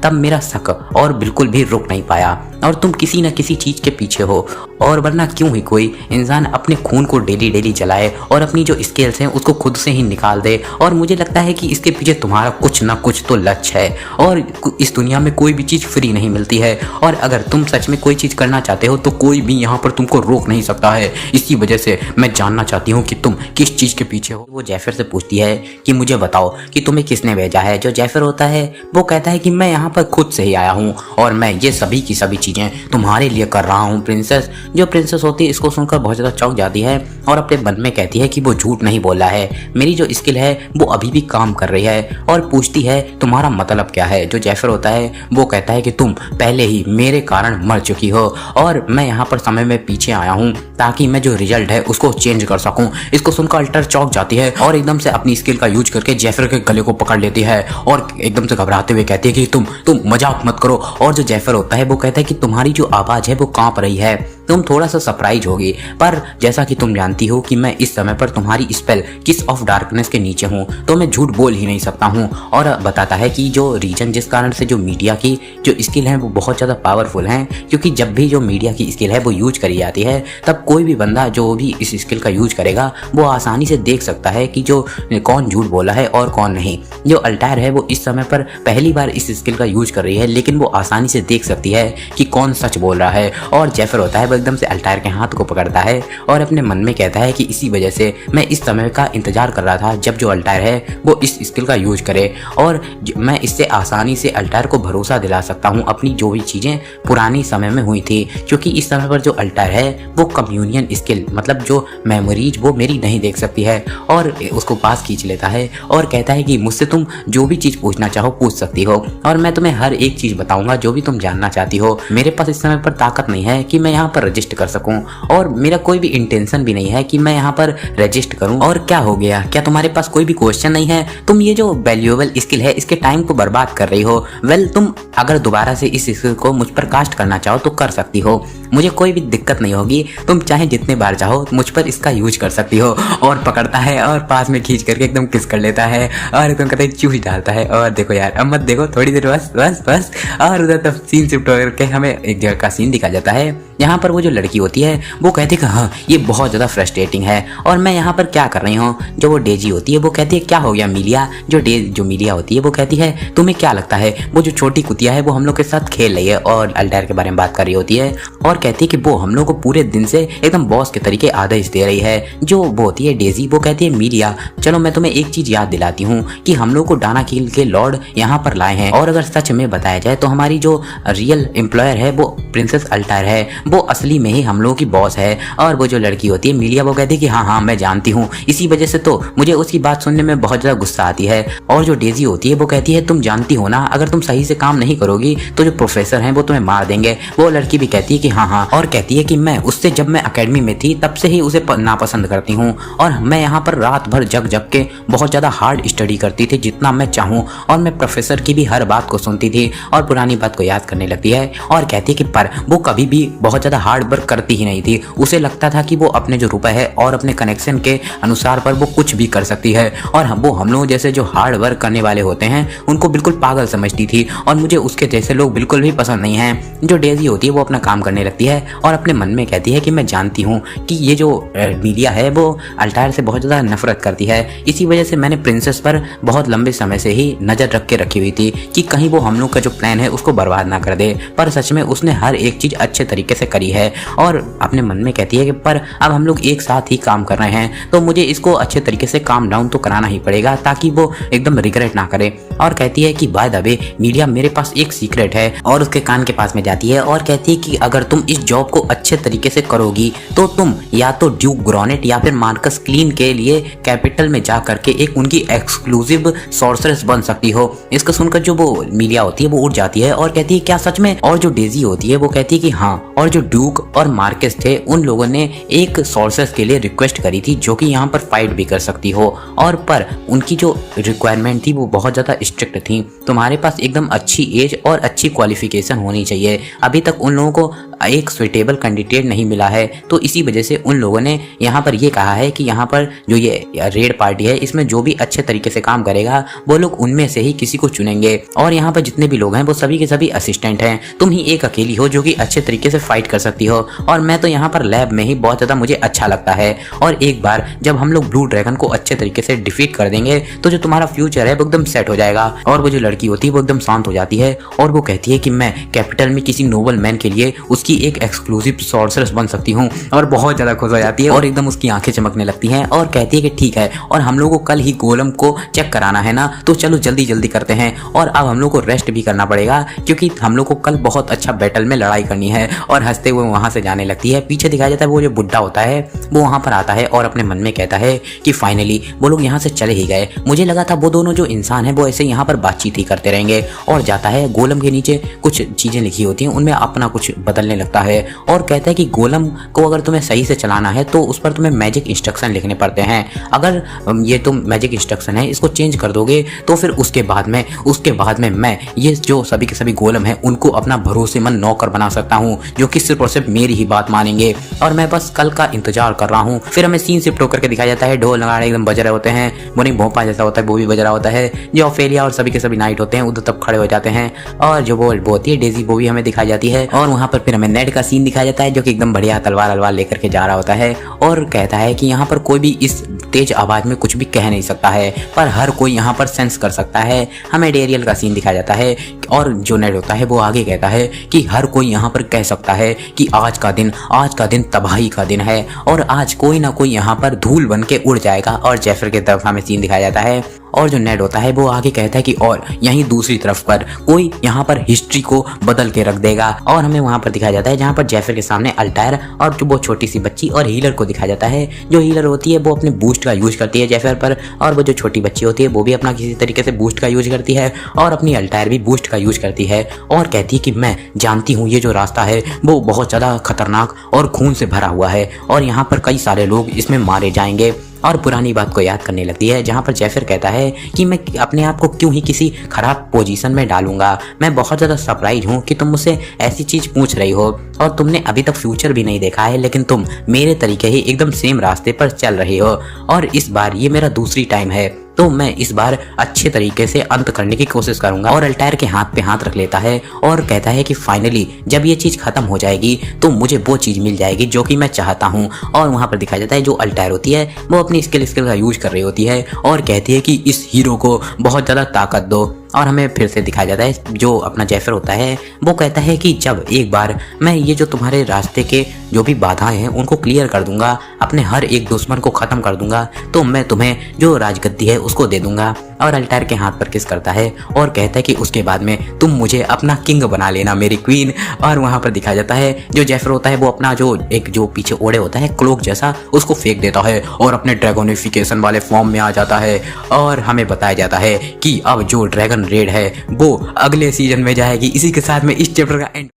तब मेरा शक और बिल्कुल भी रुक नहीं पाया और तुम किसी न किसी चीज के पीछे हो। और वरना क्यों ही कोई इंसान अपने खून को डेली डेली जलाए और अपनी जो स्किल्स हैं उसको खुद से ही निकाल दे। और मुझे लगता है कि इसके पीछे तुम्हारा कुछ ना कुछ तो लक्ष्य है और इस दुनिया में कोई भी चीज फ्री नहीं मिलती है और अगर तुम सच में कोई चीज करना चाहते हो तो कोई भी यहाँ पर तुमको रोक नहीं सकता है। इसी वजह से मैं जानना चाहती हूँ कि तुम किस चीज के पीछे हो। वो जेफर से पूछती है कि मुझे बताओ कि तुम्हें किसने भेजा है। जो जेफर होता है वो कहता है कि मैं यहाँ पर खुद से ही आया हूँ और मैं ये सभी की सभी चीजें तुम्हारे लिए कर रहा हूँ प्रिंसेस। जो प्रिंसेस होती है इसको सुनकर बहुत ज्यादा चौंक जाती है और अपने मन में कहती है कि वो झूठ नहीं बोल रहा है, मेरी जो स्किल है वो अभी भी काम कर रही है और पूछती है तुम्हारा मतलब क्या है। जो जेफर होता है वो कहता है कि तुम पहले ही मेरे कारण मर चुकी हो और मैं यहाँ पर समय में पीछे आया हूँ ताकि मैं जो रिजल्ट है उसको चेंज कर सकूं। इसको सुनकर अल्टर चौंक जाती है और एकदम से अपनी स्किल का यूज करके जेफर के गले को पकड़ लेती है और एकदम से घबराते हुए कहती है कि तुम मजाक मत करो। और जो जेफर होता है वो कहता है कि तुम्हारी जो आवाज है वो कांप रही है, तुम थोड़ा सा सरप्राइज होगी, पर जैसा कि तुम जानती हो कि मैं इस समय पर तुम्हारी स्पेल किस ऑफ डार्कनेस के नीचे हूँ तो मैं झूठ बोल ही नहीं सकता हूँ। और बताता है कि जो रीजन जिस कारण से जो मीडिया की जो स्किल है वो बहुत ज़्यादा पावरफुल है, क्योंकि जब भी जो मीडिया की स्किल है वो यूज करी जाती है तब कोई भी बंदा जो भी इस स्किल का यूज करेगा वो आसानी से देख सकता है कि जो कौन झूठ बोला है और कौन नहीं। जो अल्टायर है वो इस समय पर पहली बार इस स्किल का यूज कर रही है लेकिन वो आसानी से देख सकती है कि कौन सच बोल रहा है। और जेफर होता है वो एकदम से अल्टायर के हाथ को पकड़ता है और अपने मन में कहता है कि इसी वजह से मैं इस समय का इंतजार कर रहा था जब जो अल्टायर है वो इस स्किल का यूज करे और मैं इससे आसानी से अल्टायर को भरोसा दिला सकता हूँ अपनी जो भी चीजें पुरानी समय में हुई थी, क्योंकि इस समय पर जो अल्टायर है वो कम्युनियन स्किल मतलब जो मेमोरीज वो मेरी नहीं देख सकती है। और उसको पास खींच लेता है और कहता है कि मुझसे तुम जो भी चीज पूछना चाहो पूछ सकती हो और मैं तुम्हें हर एक चीज बताऊंगा जो भी तुम जानना चाहती हो। मेरे पास इस समय पर ताकत नहीं है कि मैं यहाँ पर रजिस्ट कर सकूं और मेरा कोई भी इंटेंशन भी नहीं है कि मैं यहाँ पर रजिस्ट करूं। और क्या हो गया, क्या तुम्हारे पास कोई भी क्वेश्चन नहीं है? तुम ये जो वैल्यूएबल स्किल है इसके टाइम को बर्बाद कर रही हो। वेल तुम अगर दोबारा से इस स्किल को मुझ पर कास्ट करना चाहो तो कर सकती हो, मुझे कोई भी दिक्कत नहीं होगी, तुम चाहे जितने बार चाहो मुझ पर इसका यूज कर सकती हो। और पकड़ता है और पास में खींच करके एकदम किस कर लेता है और एकदम कहता है चूस डालता है। और देखो यार अब मत देखो, थोड़ी देर बस बस बस। और उधर तब सीन शिफ्ट होकर के हमें एक जगह का सीन दिखा जाता है यहाँ पर वो जो लड़की होती है वो कहती है कि हाँ ये बहुत ज़्यादा फ्रस्ट्रेटिंग है और मैं यहाँ पर क्या कर रही हूँ। जो वो डेजी होती है वो कहती है क्या हो गया मिलिया। जो मिलिया होती है वो कहती है तुम्हें क्या लगता है वो जो छोटी कुतिया है वो हम लोग के साथ खेल रही है और अल्टायर के बारे में बात कर रही होती है और कहती है कि वो हम लोग को पूरे दिन से एकदम बॉस के तरीके आदेश दे रही है। जो वो होती है डेजी वो कहती है मिलिया चलो मैं तुम्हें एक चीज याद दिलाती हूँ कि हम लोग को डाना किल के लॉर्ड यहाँ पर लाए हैं और अगर सच में बताया जाए तो हमारी जो रियल एम्प्लॉयर है वो प्रिंसेस अल्टायर है, वो असली में ही हम लोगों की बॉस है। और वो जो लड़की होती है मिलिया वो कहती है कि हाँ हाँ मैं जानती हूँ, इसी वजह से तो मुझे उसकी बात सुनने में बहुत ज्यादा गुस्सा आती है। और जो डेजी होती है वो कहती है तुम जानती हो ना अगर तुम सही से काम नहीं करोगी तो जो प्रोफेसर हैं वो तुम्हें मार देंगे। वो लड़की भी कहती है कि हाँ हाँ और कहती है कि मैं उससे जब मैं अकेडमी में थी तब से ही उसे नापसंद करती हूँ और मैं यहाँ पर रात भर जग जग के बहुत ज्यादा हार्ड स्टडी करती थी जितना मैं चाहूँ और मैं प्रोफेसर की भी हर बात को सुनती थी और पुरानी बात को याद करने लगती है और कहती है कि पर वो कभी भी बहुत ज्यादा हार्ड वर्क करती ही नहीं थी, उसे लगता था कि वो अपने जो रुपए है और अपने कनेक्शन के अनुसार पर वो कुछ भी कर सकती है और वो हम लोग जैसे जो हार्ड वर्क करने वाले होते हैं उनको बिल्कुल पागल समझती थी और मुझे उसके जैसे लोग बिल्कुल भी पसंद नहीं हैं। जो डेजी होती है वो अपना काम करने लगती है और अपने मन में कहती है कि मैं जानती हूँ कि ये जो मीडिया है वो अल्टायर से बहुत ज़्यादा नफरत करती है, इसी वजह से मैंने प्रिंसेस पर बहुत लंबे समय से ही नज़र रख के रखी हुई थी कि कहीं वो हम लोग का जो प्लान है उसको बर्बाद ना कर दे। पर सच में उसने हर हर एक चीज अच्छे तरीके से करी है। और अपने मन में कहती है कि पर अब हम लोग एक साथ ही काम कर रहे हैं तो मुझे इसको अच्छे तरीके से काम डाउन तो कराना ही पड़ेगा ताकि वो एकदम रिग्रेट ना करे। और कहती है कि बाय द वे मीडिया, मेरे पास एक सीक्रेट है। और उसके कान के पास में जाती है और कहती है कि अगर तुम इस जॉब को अच्छे तरीके से करोगी तो तुम या तो ड्यूक ग्रॉनेट या फिर मार्कस क्लीन के लिए कैपिटल में जा करके एक उनकी एक्सक्लूसिव सॉर्सरेस बन सकती हो। इसको सुनकर जो वो मीडिया होती है वो उठ जाती है और कहती है क्या सच में? और जो डेजी होती है वो कहती है कि हाँ, और जो ड्यूक और मार्कस थे उन लोगों ने एक सॉर्सरेस के लिए रिक्वेस्ट करी थी जो कि यहाँ पर फाइट भी कर सकती हो, और पर उनकी जो रिक्वायरमेंट थी वो बहुत ज्यादा स्ट्रिक्ट थी। तुम्हारे पास एकदम अच्छी एज और अच्छी क्वालिफिकेशन होनी चाहिए। अभी तक उन लोगों को एक सुइटेबल कैंडिडेट नहीं मिला है, तो इसी वजह से उन लोगों ने यहाँ पर ये कहा है कि यहाँ पर जो ये रेड पार्टी है इसमें जो भी अच्छे तरीके से काम करेगा वो लोग उनमें से ही किसी को चुनेंगे। और यहाँ पर जितने भी लोग हैं वो सभी के सभी असिस्टेंट हैं, तुम ही एक अकेली हो जो कि अच्छे तरीके से फाइट कर सकती हो। और मैं तो यहाँ पर लैब में ही बहुत ज़्यादा मुझे अच्छा लगता है, और एक बार जब हम लोग ब्लू ड्रैगन को अच्छे तरीके से डिफीट कर देंगे तो जो तुम्हारा फ्यूचर है वो एकदम सेट हो जाएगा। और वो जो लड़की होती है वो एकदम शांत हो जाती है और वो कहती है कि मैं कैपिटल में किसी नोबल मैन के लिए उसकी एक एक्सक्लूसिव सॉर्सरेस बन सकती हूँ। और बहुत ज्यादा खुश हो जाती है और एकदम उसकी आंखें चमकने लगती हैं और कहती है कि ठीक है, और हम लोगों को कल ही गोलम को चेक कराना है ना, तो चलो जल्दी जल्दी करते हैं। और अब हम लोग को रेस्ट भी करना पड़ेगा क्योंकि हम लोग को कल बहुत अच्छा बैटल में लड़ाई करनी है। और हंसते हुए वहां से जाने लगती है। पीछे दिखाया जाता है वो जो बुढ़ा होता है वो वहां पर आता है और अपने मन में कहता है कि फाइनली वो लोग यहाँ से चले ही गए। मुझे लगा था वो दोनों जो इंसान है वो ऐसे यहाँ पर बातचीत ही करते रहेंगे। और जाता है गोलम के नीचे कुछ चीजें लिखी होती हैं, उनमें अपना कुछ बदलने लगता है और कहता है कि गोलम को अगर तुम्हें सही से चलाना है तो उस पर तुम्हें मैजिक इंस्ट्रक्शन लिखने पड़ते हैं। अगर ये तुम मैजिक इंस्ट्रक्शन है इसको चेंज कर दोगे तो फिर उसके बाद में मैं ये जो सभी के सभी गोलम हैं उनको अपना भरोसेमंद नौकर बना सकता हूँ जो कि सिर्फ और सिर्फ मेरी ही बात मानेंगे। और मैं बस कल का इंतजार कर रहा हूँ। फिर हमें सीन शिफ्ट होकर के दिखाया जाता है, ढोल नगाड़े एकदम बज रहे होते हैं, बोनिंग भोंपा जैसा होता है वो भी बज रहा होता है। जो ऑफेलिया और सभी के सभी नाइट होते हैं उधर तब खड़े हो जाते हैं। और जो वो होती है डेजी वो भी हमें दिखाई जाती है। और वहाँ पर फिर हमें नेड का सीन दिखाया जाता है जो कि एकदम बढ़िया तलवार अलवार लेकर के जा रहा होता है और कहता है कि यहाँ पर कोई भी इस तेज आवाज में कुछ भी कह नहीं सकता है पर हर कोई यहाँ पर सेंस कर सकता है। हमें डेरियल का सीन दिखाया जाता है और जो नेड होता है वो आगे कहता है कि हर कोई यहाँ पर कह सकता है कि आज का दिन तबाही का दिन है और आज कोई ना कोई यहाँ पर धूल बन के उड़ जाएगा। और जेफर के तरफ हमें सीन दिखाया जाता है और जो नेड होता है वो आगे कहता है कि और यहीं दूसरी तरफ पर कोई यहाँ पर हिस्ट्री को बदल के रख देगा। और हमें वहां पर दिखाया जाता है जहाँ पर जेफर के सामने अल्टायर और जो वो छोटी सी बच्ची और हीलर को दिखाया जाता है। जो हीलर होती है वो अपने बूस्ट का यूज करती है जेफर पर, और वो जो छोटी बच्ची होती है वो भी अपना किसी तरीके से बूस्ट का यूज करती है और अपनी अल्टायर भी बूस्ट का यूज करती है। और कहती है कि मैं जानती हूँ ये जो रास्ता है वो बहुत ज्यादा खतरनाक और खून से भरा हुआ है और यहाँ पर कई सारे लोग इसमें मारे जाएंगे। और पुरानी बात को याद करने लगती है जहाँ पर जेफर कहता है कि मैं अपने आप को क्यों ही किसी खराब पोजीशन में डालूंगा। मैं बहुत ज़्यादा सरप्राइज हूँ कि तुम मुझसे ऐसी चीज़ पूछ रही हो और तुमने अभी तक फ्यूचर भी नहीं देखा है लेकिन तुम मेरे तरीके ही एकदम सेम रास्ते पर चल रही हो। और इस बार ये मेरा दूसरी टाइम है तो मैं इस बार अच्छे तरीके से अंत करने की कोशिश करूंगा। और अल्टायर के हाथ पे हाथ रख लेता है और कहता है कि फाइनली जब ये चीज खत्म हो जाएगी तो मुझे वो चीज मिल जाएगी जो कि मैं चाहता हूँ। और वहां पर दिखाया जाता है जो अल्टायर होती है वो अपनी स्किल का यूज कर रही होती है और कहती है कि इस हीरो को बहुत ज्यादा ताकत दो। और हमें फिर से दिखाया जाता है जो अपना जेफर होता है वो कहता है कि जब एक बार मैं ये जो तुम्हारे रास्ते के जो भी बाधाएं हैं उनको क्लियर कर दूंगा, अपने हर एक दुश्मन को खत्म कर दूंगा, तो मैं तुम्हें जो राजगद्दी है उसको दे दूंगा। और अल्टायर के हाथ पर किस करता है और कहता है कि उसके बाद में तुम मुझे अपना किंग बना लेना मेरी क्वीन। और वहां पर दिखाया जाता है जो जेफर होता है वो अपना जो पीछे ओढ़े होता है क्लोक जैसा उसको फेंक देता है और अपने ड्रैगोनिफिकेशन वाले फॉर्म में आ जाता है। और हमें बताया जाता है कि अब जो ड्रैगन रेड है वो अगले सीजन में जाएगी। इसी के साथ में इस चैप्टर का एंड